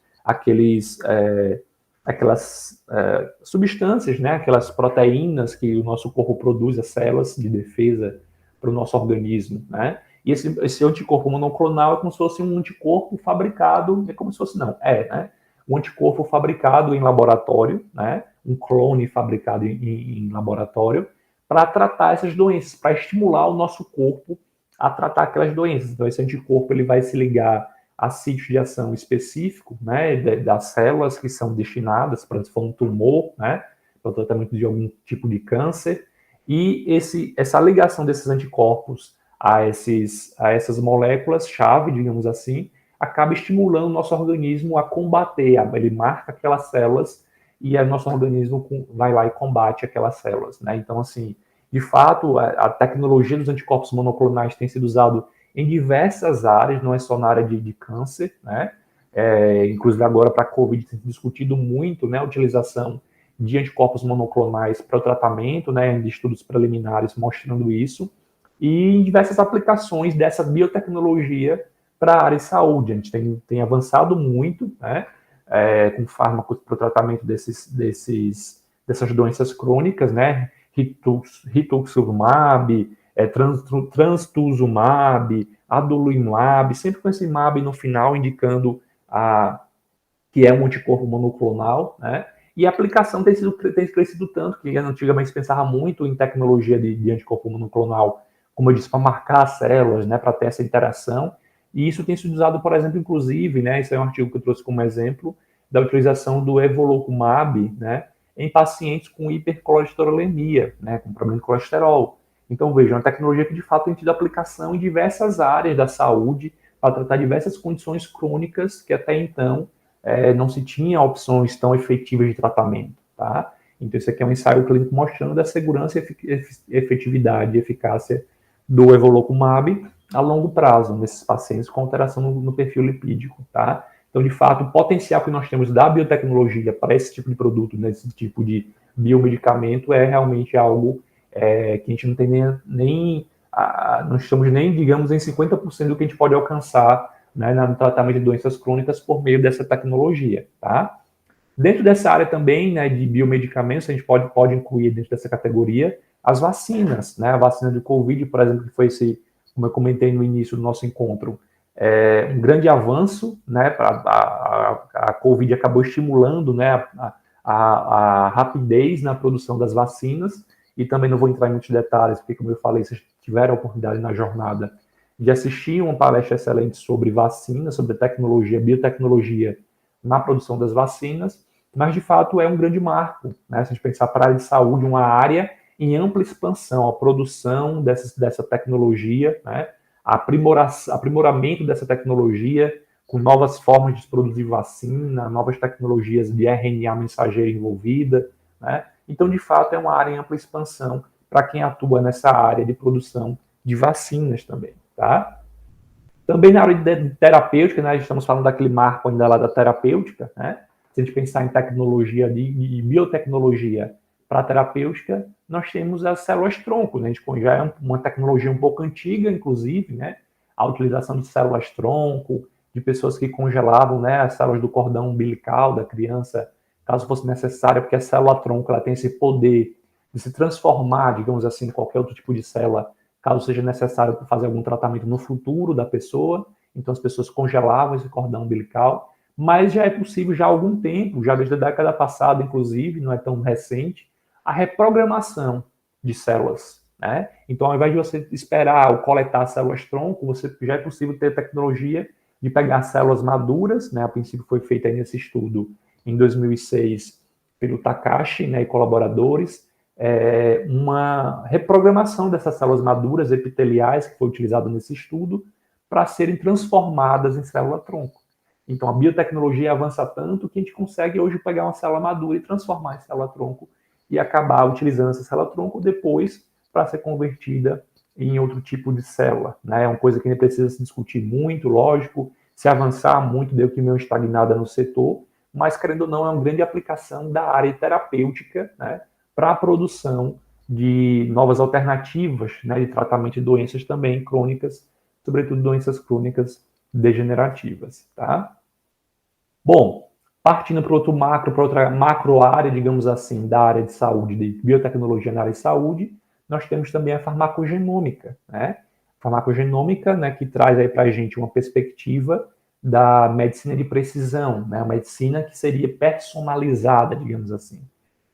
substâncias, né? Aquelas proteínas que o nosso corpo produz, as células de defesa para o nosso organismo, né? E esse anticorpo monoclonal é como se fosse um anticorpo fabricado, é como se fosse, não, né? Um anticorpo fabricado em laboratório, né? Um clone fabricado em laboratório, para tratar essas doenças, para estimular o nosso corpo a tratar aquelas doenças. Então, esse anticorpo ele vai se ligar a sítios de ação específico, né, das células que são destinadas para se for um tumor, né, para o tratamento de algum tipo de câncer, e essa ligação desses anticorpos a essas moléculas-chave, digamos assim, acaba estimulando o nosso organismo a combater, ele marca aquelas células e o nosso organismo vai lá e combate aquelas células, né? Então, assim, de fato, a tecnologia dos anticorpos monoclonais tem sido usado em diversas áreas, não é só na área de câncer, né? inclusive agora para a Covid tem discutido muito, né, a utilização de anticorpos monoclonais para o tratamento, né, de estudos preliminares mostrando isso, e em diversas aplicações dessa biotecnologia para a área de saúde. A gente tem avançado muito, né, com fármacos para o tratamento dessas doenças crônicas, né, rituximab, trastuzumab, adalimumab, sempre com esse mab no final indicando que é um anticorpo monoclonal, né? E a aplicação tem crescido tanto que antigamente se pensava muito em tecnologia de anticorpo monoclonal, como eu disse, para marcar as células, né, para ter essa interação. E isso tem sido usado, por exemplo, inclusive, né, esse é um artigo que eu trouxe como exemplo, da utilização do evolocumab, né, em pacientes com hipercolesterolemia, né, com problema de colesterol. Então, vejam, é uma tecnologia que de fato tem tido aplicação em diversas áreas da saúde, para tratar diversas condições crônicas que até então não se tinha opções tão efetivas de tratamento, tá? Então, isso aqui é um ensaio clínico mostrando a segurança, efetividade e eficácia do evolocumab a longo prazo nesses pacientes com alteração no perfil lipídico, tá? Então, de fato, o potencial que nós temos da biotecnologia para esse tipo de produto, nesse tipo de biomedicamento, é realmente algo que a gente não tem não estamos nem, digamos, em 50% do que a gente pode alcançar, né, no tratamento de doenças crônicas por meio dessa tecnologia, tá? Dentro dessa área também, né, de biomedicamentos, a gente pode incluir dentro dessa categoria as vacinas, né? A vacina de Covid, por exemplo, que foi como eu comentei no início do nosso encontro, um grande avanço, né? A Covid acabou estimulando, né, a rapidez na produção das vacinas, e também não vou entrar em muitos detalhes, porque, como eu falei, vocês tiveram a oportunidade na jornada de assistir uma palestra excelente sobre vacinas, sobre tecnologia, biotecnologia na produção das vacinas, mas de fato é um grande marco, né? Se a gente pensar para a área de saúde, uma área em ampla expansão, a produção dessa tecnologia, né? Aprimoramento dessa tecnologia, com novas formas de produzir vacina, novas tecnologias de RNA mensageiro envolvida, né? Então, de fato, é uma área em ampla expansão para quem atua nessa área de produção de vacinas também, tá? Também na área de terapêutica, né, estamos falando daquele marco ainda lá da terapêutica, né? Se a gente pensar em tecnologia de biotecnologia para terapêutica, nós temos as células-tronco, né? A gente já é uma tecnologia um pouco antiga, inclusive, né? A utilização de células-tronco, de pessoas que congelavam, né, as células do cordão umbilical da criança, caso fosse necessário, porque a célula-tronco ela tem esse poder de se transformar, digamos assim, em qualquer outro tipo de célula, caso seja necessário fazer algum tratamento no futuro da pessoa. Então as pessoas congelavam esse cordão umbilical, mas já é possível já há algum tempo, já desde a década passada, inclusive, não é tão recente, a reprogramação de células, né? Então, ao invés de você esperar ou coletar células-tronco, já é possível ter tecnologia de pegar células maduras, né? A princípio foi feita aí nesse estudo em 2006 pelo Takashi, né, e colaboradores, uma reprogramação dessas células maduras epiteliais que foi utilizado nesse estudo para serem transformadas em célula-tronco. Então, a biotecnologia avança tanto que a gente consegue hoje pegar uma célula madura e transformar em célula-tronco e acabar utilizando essa célula-tronco depois para ser convertida em outro tipo de célula, né? É uma coisa que ainda precisa se discutir muito, lógico, se avançar muito, deu que meio estagnada no setor, mas, querendo ou não, é uma grande aplicação da área terapêutica, né, para a produção de novas alternativas, né, de tratamento de doenças também crônicas, sobretudo doenças crônicas degenerativas, tá? Bom, partindo para outra macro área, digamos assim, da área de saúde, de biotecnologia na área de saúde, nós temos também a farmacogenômica, né? Farmacogenômica, né, que traz aí para a gente uma perspectiva da medicina de precisão, né? A medicina que seria personalizada, digamos assim.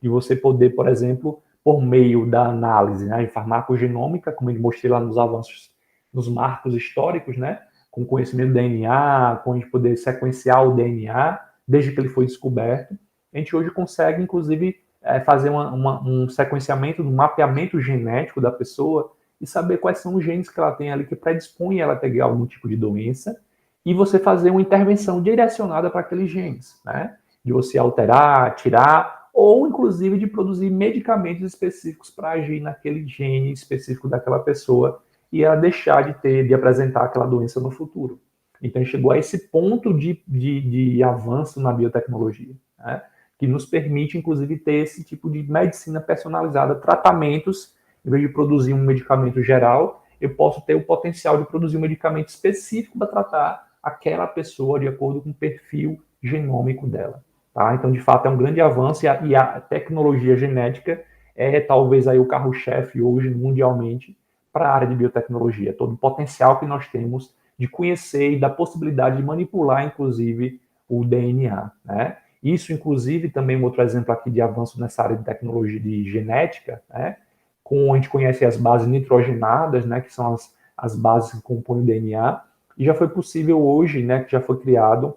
E você poder, por exemplo, por meio da análise, né, de farmacogenômica, como eu mostrei lá nos avanços, nos marcos históricos, né, com conhecimento do DNA, com a gente poder sequenciar o DNA, desde que ele foi descoberto, a gente hoje consegue, inclusive, fazer um sequenciamento, um mapeamento genético da pessoa e saber quais são os genes que ela tem ali que predispõem ela a ter algum tipo de doença, e você fazer uma intervenção direcionada para aqueles genes, né? De você alterar, tirar, ou inclusive de produzir medicamentos específicos para agir naquele gene específico daquela pessoa e ela deixar de apresentar aquela doença no futuro. Então, chegou a esse ponto de avanço na biotecnologia, né? Que nos permite, inclusive, ter esse tipo de medicina personalizada, tratamentos, em vez de produzir um medicamento geral, eu posso ter o potencial de produzir um medicamento específico para tratar aquela pessoa de acordo com o perfil genômico dela. Tá? Então, de fato, é um grande avanço e a tecnologia genética é talvez aí o carro-chefe hoje mundialmente para a área de biotecnologia. Todo o potencial que nós temos de conhecer e da possibilidade de manipular, inclusive, o DNA. Né? Isso, inclusive, também um outro exemplo aqui de avanço nessa área de tecnologia de genética, né? Com a gente conhece as bases nitrogenadas, né? Que são as bases que compõem o DNA, e já foi possível hoje, né? Que já foi criado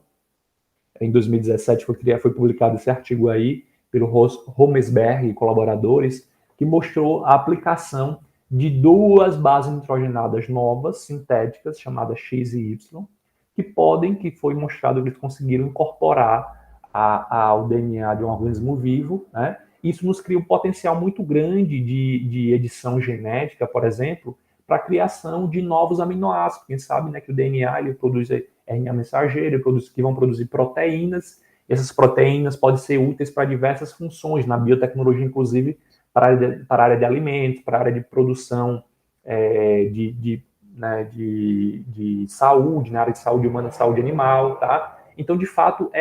em 2017 foi publicado esse artigo aí pelo Romesberg e colaboradores, que mostrou a aplicação de duas bases nitrogenadas novas, sintéticas, chamadas X e Y, que foi mostrado que eles conseguiram incorporar ao DNA de um organismo vivo, né? Isso nos cria um potencial muito grande de edição genética, por exemplo, para a criação de novos aminoácidos. Quem sabe, né, que o DNA ele produz RNA mensageiro, que vão produzir proteínas. Essas proteínas podem ser úteis para diversas funções, na biotecnologia, inclusive, para a área de alimentos, para a área de produção né, de saúde, na área de saúde humana, saúde animal, tá? Então, de fato,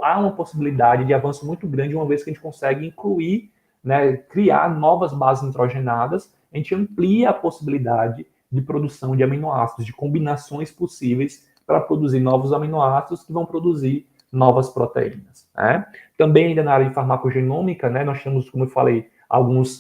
há uma possibilidade de avanço muito grande, uma vez que a gente consegue incluir, né, criar novas bases nitrogenadas, a gente amplia a possibilidade de produção de aminoácidos, de combinações possíveis para produzir novos aminoácidos que vão produzir novas proteínas. Né? Também ainda na área de farmacogenômica, né, nós temos, como eu falei, alguns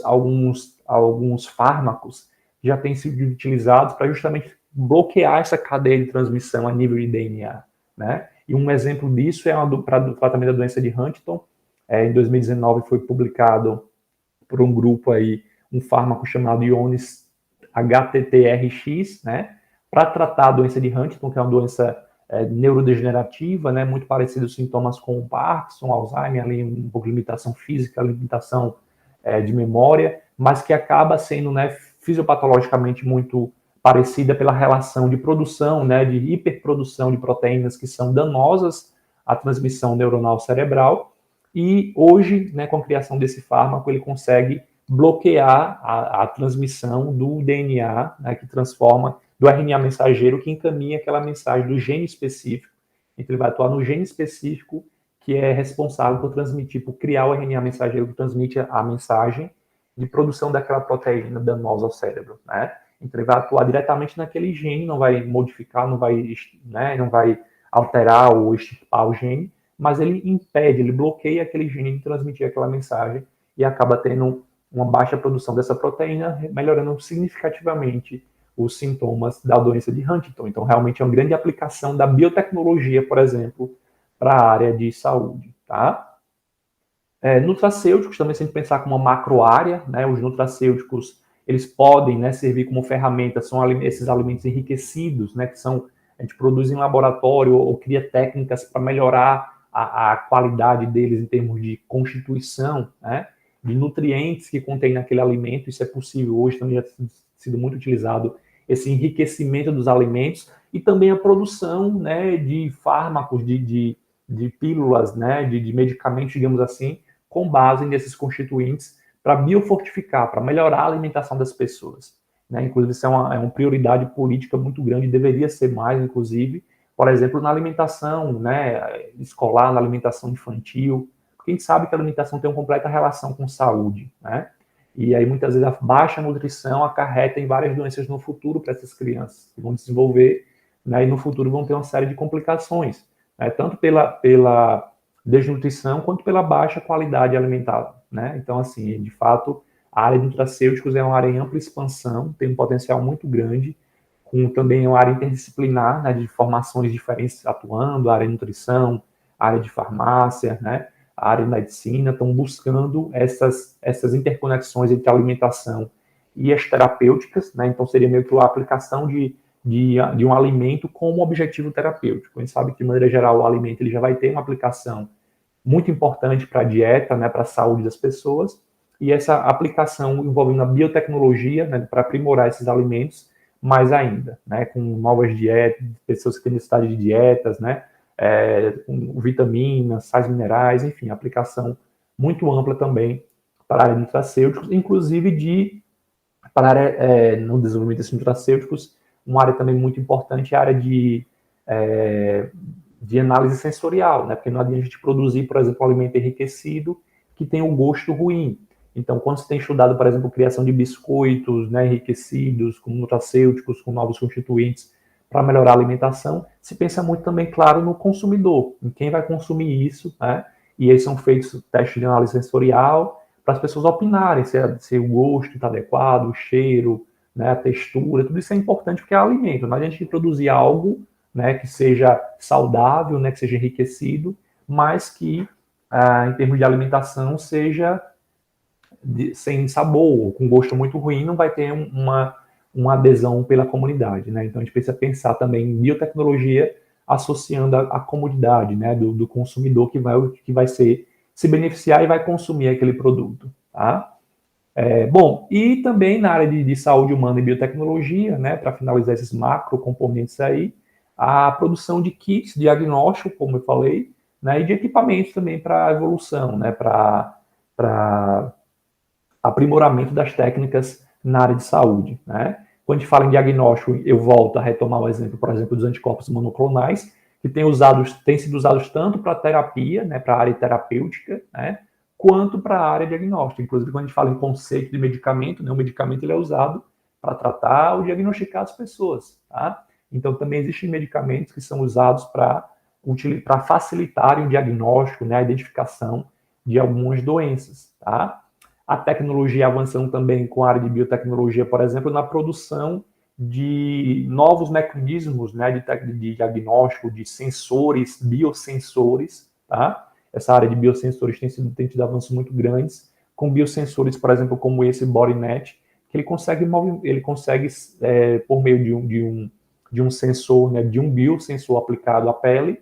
fármacos que já têm sido utilizados para justamente bloquear essa cadeia de transmissão a nível de DNA. Né? E um exemplo disso para o tratamento da doença de Huntington. Em 2019 foi publicado por um grupo aí um fármaco chamado Ionis HTTRX, né, para tratar a doença de Huntington, que é uma doença neurodegenerativa, né, muito parecida aos sintomas com o Parkinson, Alzheimer, ali um pouco de limitação física, limitação de memória, mas que acaba sendo, né, fisiopatologicamente muito parecida pela relação de produção, né, de hiperprodução de proteínas que são danosas à transmissão neuronal cerebral. E hoje, né, com a criação desse fármaco, ele consegue bloquear a transmissão do DNA, né, que transforma do RNA mensageiro, que encaminha aquela mensagem do gene específico. Então, ele vai atuar no gene específico que é responsável por transmitir, por criar o RNA mensageiro que transmite a mensagem de produção daquela proteína danosa ao cérebro, né? Então, ele vai atuar diretamente naquele gene, não vai modificar, não vai alterar ou extirpar o gene, mas ele impede, ele bloqueia aquele gene de transmitir aquela mensagem e acaba tendo uma baixa produção dessa proteína, melhorando significativamente os sintomas da doença de Huntington. Então, realmente é uma grande aplicação da biotecnologia, por exemplo, para a área de saúde, tá? Nutracêuticos também, se a gente pensar como uma macro área, né, os nutracêuticos, eles podem, né, servir como ferramenta, são esses alimentos enriquecidos, né, que a gente produz em laboratório ou cria técnicas para melhorar a qualidade deles em termos de constituição, né, de nutrientes que contém naquele alimento. Isso é possível hoje, também já tem sido muito utilizado esse enriquecimento dos alimentos e também a produção, né, de fármacos, de pílulas, né, de medicamentos, digamos assim, com base nesses constituintes para biofortificar, para melhorar a alimentação das pessoas. Né? Inclusive, isso é uma prioridade política muito grande, deveria ser mais, inclusive, por exemplo, na alimentação, né, escolar, na alimentação infantil, porque a gente sabe que a alimentação tem uma completa relação com saúde, né? E aí, muitas vezes, a baixa nutrição acarreta em várias doenças no futuro para essas crianças, que vão desenvolver, né, e no futuro vão ter uma série de complicações, né, tanto pela desnutrição quanto pela baixa qualidade alimentar, né? Então, assim, de fato, a área de nutracêuticos é uma área em ampla expansão, tem um potencial muito grande, com também uma área interdisciplinar, né, de formações diferentes atuando, a área de nutrição, a área de farmácia, né, a área de medicina, estão buscando essas interconexões entre a alimentação e as terapêuticas, né? Então, seria meio que a aplicação de um alimento com um objetivo terapêutico. A gente sabe que, de maneira geral, o alimento ele já vai ter uma aplicação muito importante para a dieta, né, para a saúde das pessoas, e essa aplicação envolvendo a biotecnologia, né, para aprimorar esses alimentos, mais ainda, né, com novas dietas, pessoas que têm necessidade de dietas, né, com vitaminas, sais minerais, enfim, aplicação muito ampla também para a área de nutracêuticos, inclusive para a área, no desenvolvimento desses nutracêuticos, uma área também muito importante é a área de análise sensorial, né? Porque não adianta a gente produzir, por exemplo, um alimento enriquecido que tem um gosto ruim. Então, quando se tem estudado, por exemplo, criação de biscoitos, né, enriquecidos, com nutracêuticos, com novos constituintes, para melhorar a alimentação, se pensa muito também, claro, no consumidor, em quem vai consumir isso, né? E aí são feitos testes de análise sensorial para as pessoas opinarem se o gosto está adequado, o cheiro, né, a textura, tudo isso é importante porque é alimento. Não adianta a gente produzir algo, né, que seja saudável, né, que seja enriquecido, mas que, em termos de alimentação, seja sem sabor, com gosto muito ruim, não vai ter uma adesão pela comunidade, né? Então a gente precisa pensar também em biotecnologia associando a comodidade, né, do consumidor que vai se beneficiar e vai consumir aquele produto, tá? Bom, e também na área de saúde humana e biotecnologia, né, para finalizar esses macro componentes aí, a produção de kits diagnóstico, como eu falei, né, e de equipamentos também para evolução, né, para aprimoramento das técnicas na área de saúde, né? Quando a gente fala em diagnóstico, eu volto a retomar o exemplo, por exemplo, dos anticorpos monoclonais, que têm sido usados tanto para terapia, né, para a área terapêutica, né, quanto para a área diagnóstica. Inclusive, quando a gente fala em conceito de medicamento, né, o medicamento ele é usado para tratar ou diagnosticar as pessoas, tá? Então, também existem medicamentos que são usados para facilitar o diagnóstico, né, a identificação de algumas doenças, tá? A tecnologia avançando também com a área de biotecnologia, por exemplo, na produção de novos mecanismos, né, de diagnóstico, de sensores, biosensores, tá? Essa área de biosensores tem tido avanços muito grandes, com biosensores, por exemplo, como esse BodyNet, que ele consegue por meio de um sensor, né, de um biosensor aplicado à pele,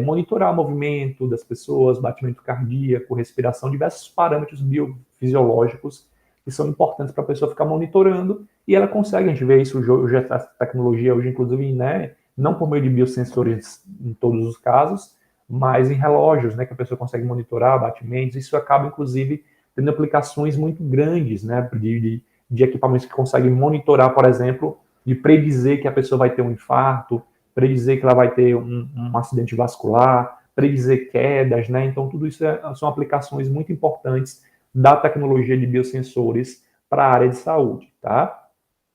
monitorar o movimento das pessoas, batimento cardíaco, respiração, diversos parâmetros biofisiológicos que são importantes para a pessoa ficar monitorando, e ela consegue, a gente vê isso hoje, a tecnologia hoje, inclusive, né, não por meio de biosensores em todos os casos, mas em relógios, né, que a pessoa consegue monitorar batimentos, isso acaba, inclusive, tendo aplicações muito grandes, né, de equipamentos que conseguem monitorar, por exemplo, de predizer que a pessoa vai ter um infarto, predizer que ela vai ter um acidente vascular, predizer quedas, né? Então, tudo isso são aplicações muito importantes da tecnologia de biosensores para a área de saúde, tá?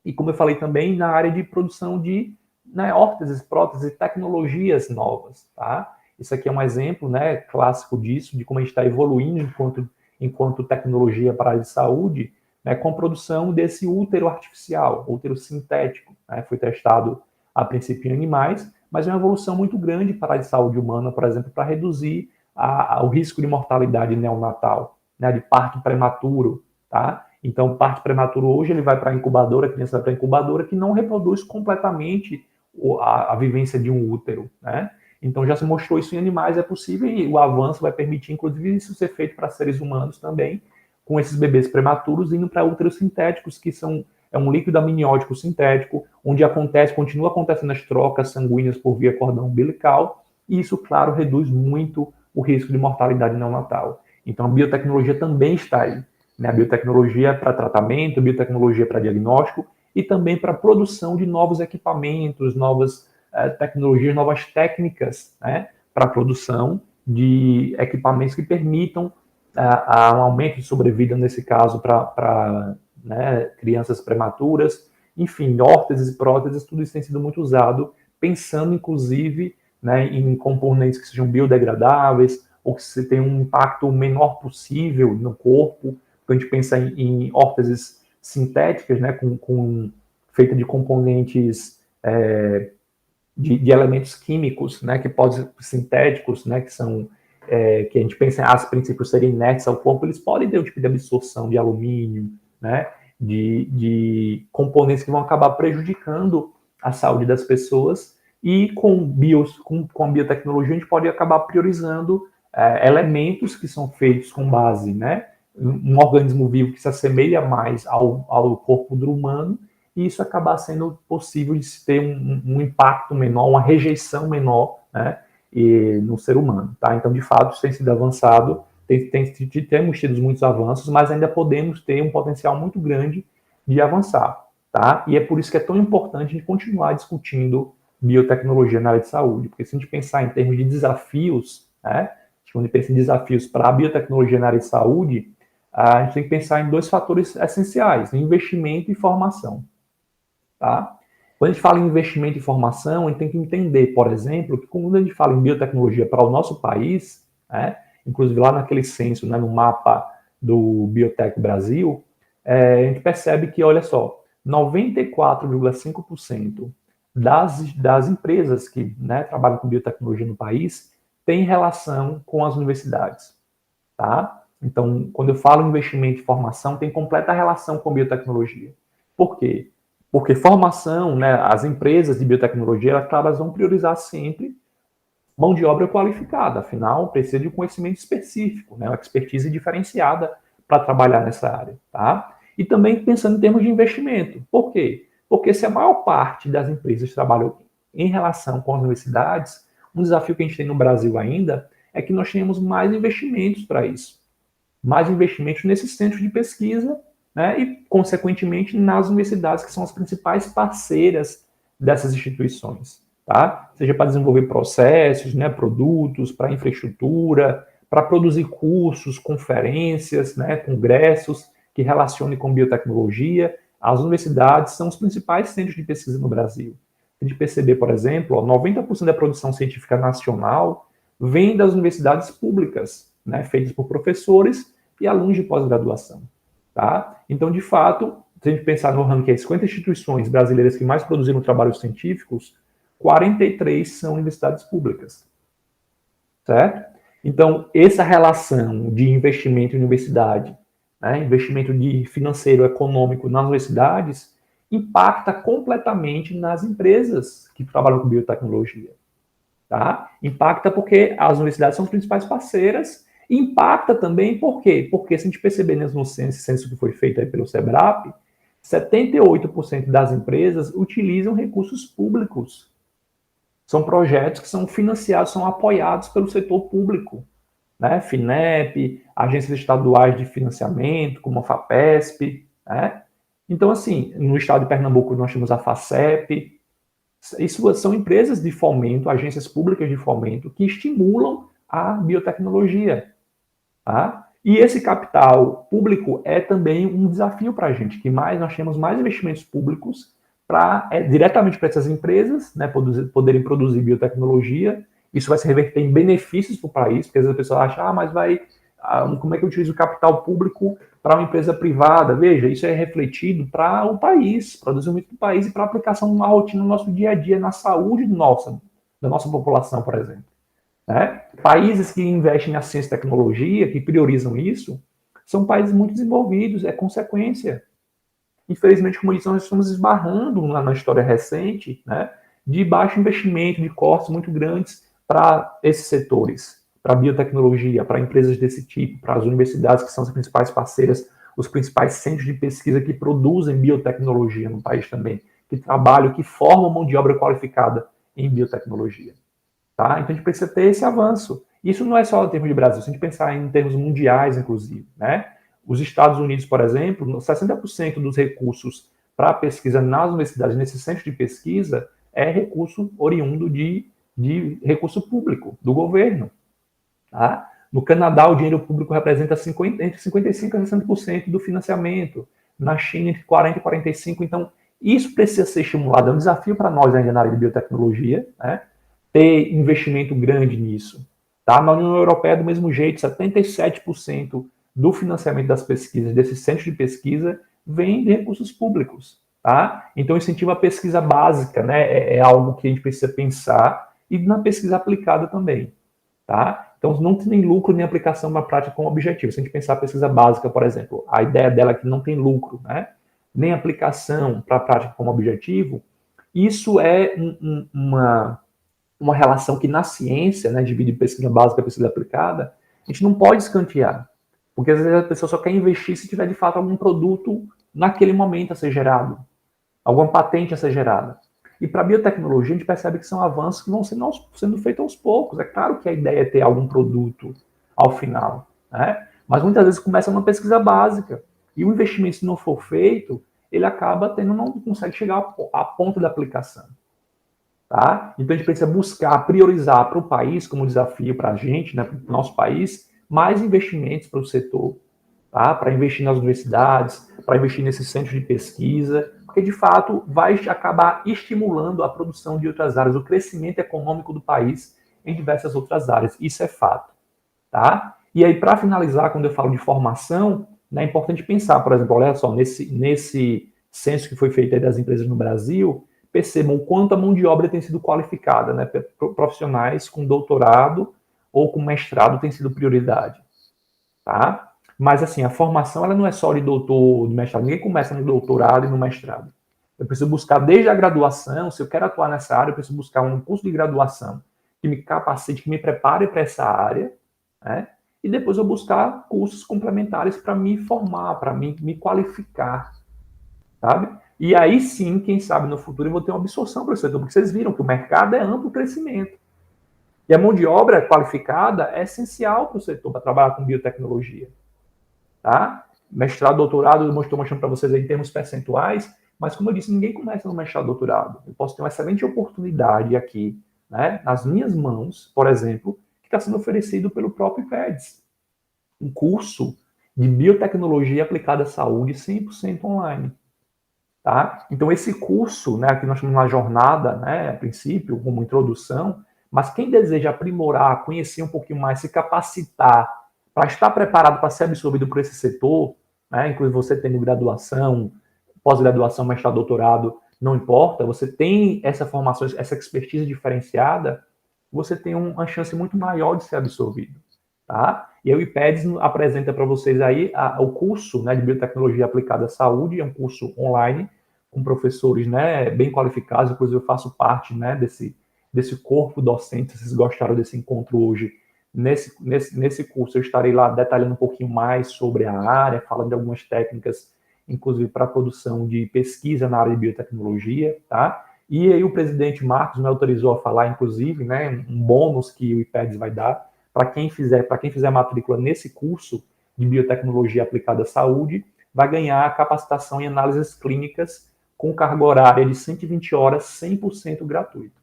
E como eu falei também, na área de produção de, né, órteses, próteses e tecnologias novas, tá? Isso aqui é um exemplo, né, clássico disso, de como a gente está evoluindo enquanto tecnologia para a área de saúde, né, com a produção desse útero artificial, útero sintético, né? Foi testado a princípio em animais, mas é uma evolução muito grande para a área de saúde humana, por exemplo, para reduzir o risco de mortalidade neonatal, né, de parto prematuro, tá? Então, parto prematuro hoje ele vai para a incubadora, a criança vai para a incubadora, que não reproduz completamente a vivência de um útero, né? Então, já se mostrou isso em animais, é possível, e o avanço vai permitir, inclusive, isso ser feito para seres humanos também, com esses bebês prematuros indo para úteros sintéticos, que é um líquido amniótico sintético, onde continua acontecendo as trocas sanguíneas por via cordão umbilical, e isso, claro, reduz muito o risco de mortalidade neonatal. Então, a biotecnologia também está aí, né? A biotecnologia para tratamento, biotecnologia para diagnóstico e também para a produção de novos equipamentos, novas tecnologias, novas técnicas, né? Para a produção de equipamentos que permitam um aumento de sobrevida, nesse caso, para né, crianças prematuras, enfim, órteses e próteses, tudo isso tem sido muito usado, pensando, inclusive, né, em componentes que sejam biodegradáveis, ou que se tenham um impacto o menor possível no corpo. Então, a gente pensa em órteses sintéticas, né, feita de componentes de elementos químicos, né, que podem ser sintéticos, né, que a gente pensa as princípios serem inertes ao corpo, eles podem ter um tipo de absorção de alumínio, né, de componentes que vão acabar prejudicando a saúde das pessoas, e com a biotecnologia a gente pode acabar priorizando elementos que são feitos com base, né, um organismo vivo que se assemelha mais ao corpo do humano, e isso acabar sendo possível de se ter um impacto menor, uma rejeição menor, né, no ser humano, tá? Então, de fato, isso tem sido avançado, temos tido muitos avanços, mas ainda podemos ter um potencial muito grande de avançar, tá? E é por isso que é tão importante a gente continuar discutindo biotecnologia na área de saúde, porque se a gente pensar em termos de desafios, né, quando a gente pensa em desafios para a biotecnologia na área de saúde, a gente tem que pensar em dois fatores essenciais, investimento e formação, tá? Quando a gente fala em investimento e formação, a gente tem que entender, por exemplo, que quando a gente fala em biotecnologia para o nosso país, né, inclusive lá naquele censo, né, no mapa do Biotech Brasil, a gente percebe que, olha só, 94,5% das empresas que, né, trabalham com biotecnologia no país tem relação com as universidades, tá? Então, quando eu falo em investimento e formação, tem completa relação com biotecnologia. Por quê? Porque formação, né, as empresas de biotecnologia, elas vão priorizar sempre mão de obra qualificada, afinal, precisa de um conhecimento específico, né, uma expertise diferenciada para trabalhar nessa área, tá? E também pensando em termos de investimento. Por quê? Porque se a maior parte das empresas trabalham em relação com as universidades, um desafio que a gente tem no Brasil ainda é que nós tenhamos mais investimentos para isso. Mais investimentos nesses centros de pesquisa, né, e, consequentemente, nas universidades, que são as principais parceiras dessas instituições, tá? Seja para desenvolver processos, né, produtos, para infraestrutura, para produzir cursos, conferências, né, congressos que relacionem com biotecnologia. As universidades são os principais centros de pesquisa no Brasil. A gente perceber, por exemplo, 90% da produção científica nacional vem das universidades públicas, né, feitas por professores e alunos de pós-graduação, tá? Então, de fato, se a gente pensar no ranking, as 50 instituições brasileiras que mais produziram trabalhos científicos, 43 são universidades públicas, certo? Então, essa relação de investimento em universidade, né, investimento de financeiro, econômico nas universidades, impacta completamente nas empresas que trabalham com biotecnologia, tá? Impacta porque as universidades são as principais parceiras. Impacta também por quê? Porque se a gente perceber no censo que foi feito aí pelo SEBRAP, 78% das empresas utilizam recursos públicos. São projetos que são financiados, são apoiados pelo setor público, né? FINEP, agências estaduais de financiamento, como a FAPESP, né? Então, assim, no estado de Pernambuco nós temos a FACEP. Isso são empresas de fomento, agências públicas de fomento, que estimulam a biotecnologia, tá? E esse capital público é também um desafio para a gente, que nós temos mais investimentos públicos diretamente para essas empresas, né, poderem produzir biotecnologia. Isso vai se reverter em benefícios para o país, porque às vezes a pessoa acha, mas como é que eu utilizo o capital público para uma empresa privada? Veja, isso é refletido para o país, para o desenvolvimento do país e para a aplicação de uma rotina no nosso dia a dia, na saúde da nossa população, por exemplo. Né? Países que investem na ciência e tecnologia, que priorizam isso, são países muito desenvolvidos, é consequência. Infelizmente, como eu disse, nós estamos esbarrando na história recente, né, de baixo investimento, de cortes muito grandes para esses setores, para a biotecnologia, para empresas desse tipo, para as universidades, que são as principais parceiras, os principais centros de pesquisa que produzem biotecnologia no país também, que trabalham, que formam mão de obra qualificada em biotecnologia. Tá? Então a gente precisa ter esse avanço. Isso não é só em termos de Brasil, se a gente pensar em termos mundiais, inclusive, né? Os Estados Unidos, por exemplo, 60% dos recursos para a pesquisa nas universidades, nesses centros de pesquisa, é recurso oriundo de recurso público, do governo. Tá? No Canadá, o dinheiro público representa entre 55% e 60% do financiamento. Na China, entre 40% e 45%. Então, isso precisa ser estimulado. É um desafio para nós ainda na área de biotecnologia, né? Ter investimento grande nisso. Tá? Na União Europeia, do mesmo jeito, 77% do financiamento das pesquisas, desses centros de pesquisa, vem de recursos públicos. Tá? Então, incentiva a pesquisa básica, né? É algo que a gente precisa pensar, e na pesquisa aplicada também. Tá? Então, não tem lucro nem aplicação na prática como objetivo. Se a gente pensar a pesquisa básica, por exemplo, a ideia dela é que não tem lucro, né? Nem aplicação para a prática como objetivo, isso é uma relação que na ciência, né, divide pesquisa básica e pesquisa aplicada, a gente não pode escantear. Porque às vezes a pessoa só quer investir se tiver de fato algum produto naquele momento a ser gerado. alguma patente a ser gerada. E para a biotecnologia, a gente percebe que são avanços que vão sendo feitos aos poucos. É claro que a ideia é ter algum produto ao final, né? Mas muitas vezes começa uma pesquisa básica. E o investimento, se não for feito, ele acaba não consegue chegar à ponta da aplicação. Tá? Então a gente precisa buscar, priorizar para o país, como desafio para a gente, né, para o nosso país, mais investimentos para o setor, tá? Para investir nas universidades, para investir nesses centros de pesquisa, porque de fato vai acabar estimulando a produção de outras áreas, o crescimento econômico do país em diversas outras áreas. Isso é fato. Tá? E aí, para finalizar, quando eu falo de formação, né, é importante pensar, por exemplo, olha só, nesse censo que foi feito aí das empresas no Brasil, percebam o quanto a mão de obra tem sido qualificada, né? Profissionais com doutorado ou com mestrado tem sido prioridade, tá? Mas assim, a formação ela não é só de doutor, de mestrado. Ninguém começa no doutorado e no mestrado. Eu preciso buscar desde a graduação, se eu quero atuar nessa área, eu preciso buscar um curso de graduação que me capacite, que me prepare para essa área, né? E depois eu buscar cursos complementares para me formar, para me qualificar, sabe? E aí sim, quem sabe no futuro eu vou ter uma absorção para o setor, porque vocês viram que o mercado é amplo crescimento. E a mão de obra qualificada é essencial para o setor, para trabalhar com biotecnologia. Tá? Mestrado, doutorado, eu estou mostrando para vocês aí em termos percentuais, mas como eu disse, ninguém começa no mestrado, doutorado. Eu posso ter uma excelente oportunidade aqui, né, nas minhas mãos, por exemplo, que está sendo oferecido pelo próprio IPEDS. Um curso de biotecnologia aplicada à saúde 100% online. Tá? Então, esse curso, né, que nós chamamos na jornada, né, a princípio, como introdução, mas quem deseja aprimorar, conhecer um pouquinho mais, se capacitar para estar preparado para ser absorvido por esse setor, né, inclusive você tendo graduação, pós-graduação, mestrado, doutorado, não importa, você tem essa formação, essa expertise diferenciada, você tem uma chance muito maior de ser absorvido. Tá? E aí o IPEDS apresenta para vocês aí o curso, né, de biotecnologia aplicada à saúde, é um curso online com professores, né, bem qualificados, inclusive eu faço parte, né, desse corpo docente. Se vocês gostaram desse encontro hoje, nesse curso eu estarei lá detalhando um pouquinho mais sobre a área, falando de algumas técnicas, inclusive para a produção de pesquisa na área de biotecnologia, tá? E aí o presidente Marcos me autorizou a falar, inclusive, né, um bônus que o IPEDS vai dar para quem fizer a matrícula nesse curso de biotecnologia aplicada à saúde, vai ganhar a capacitação em análises clínicas com carga horária de 120 horas, 100% gratuito.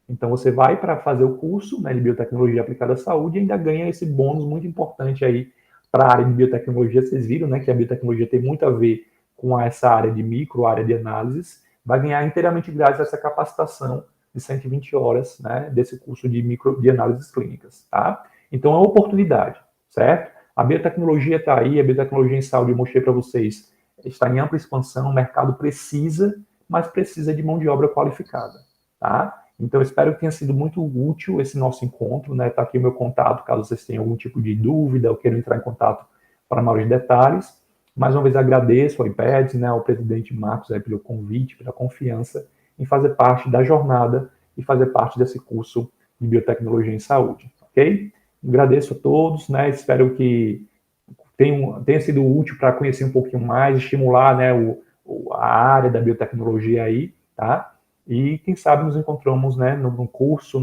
Então, você vai para fazer o curso, né, de biotecnologia aplicada à saúde e ainda ganha esse bônus muito importante aí para a área de biotecnologia. Vocês viram, né, que a biotecnologia tem muito a ver com essa área de micro, área de análises. Vai ganhar inteiramente grátis essa capacitação de 120 horas, né, desse curso de análises clínicas, tá? Então, é uma oportunidade, certo? A biotecnologia está aí, a biotecnologia em saúde, eu mostrei para vocês, está em ampla expansão, o mercado precisa, mas precisa de mão de obra qualificada, tá? Então, eu espero que tenha sido muito útil esse nosso encontro, né? Está aqui o meu contato, caso vocês tenham algum tipo de dúvida ou queiram entrar em contato para maiores detalhes. Mais uma vez, agradeço ao IPEDS, né, ao presidente Marcos aí, pelo convite, pela confiança em fazer parte da jornada e fazer parte desse curso de biotecnologia em saúde, ok? Agradeço a todos, né? Espero que tenha sido útil para conhecer um pouquinho mais, estimular, né, a área da biotecnologia aí, tá? E quem sabe nos encontramos, né, num curso,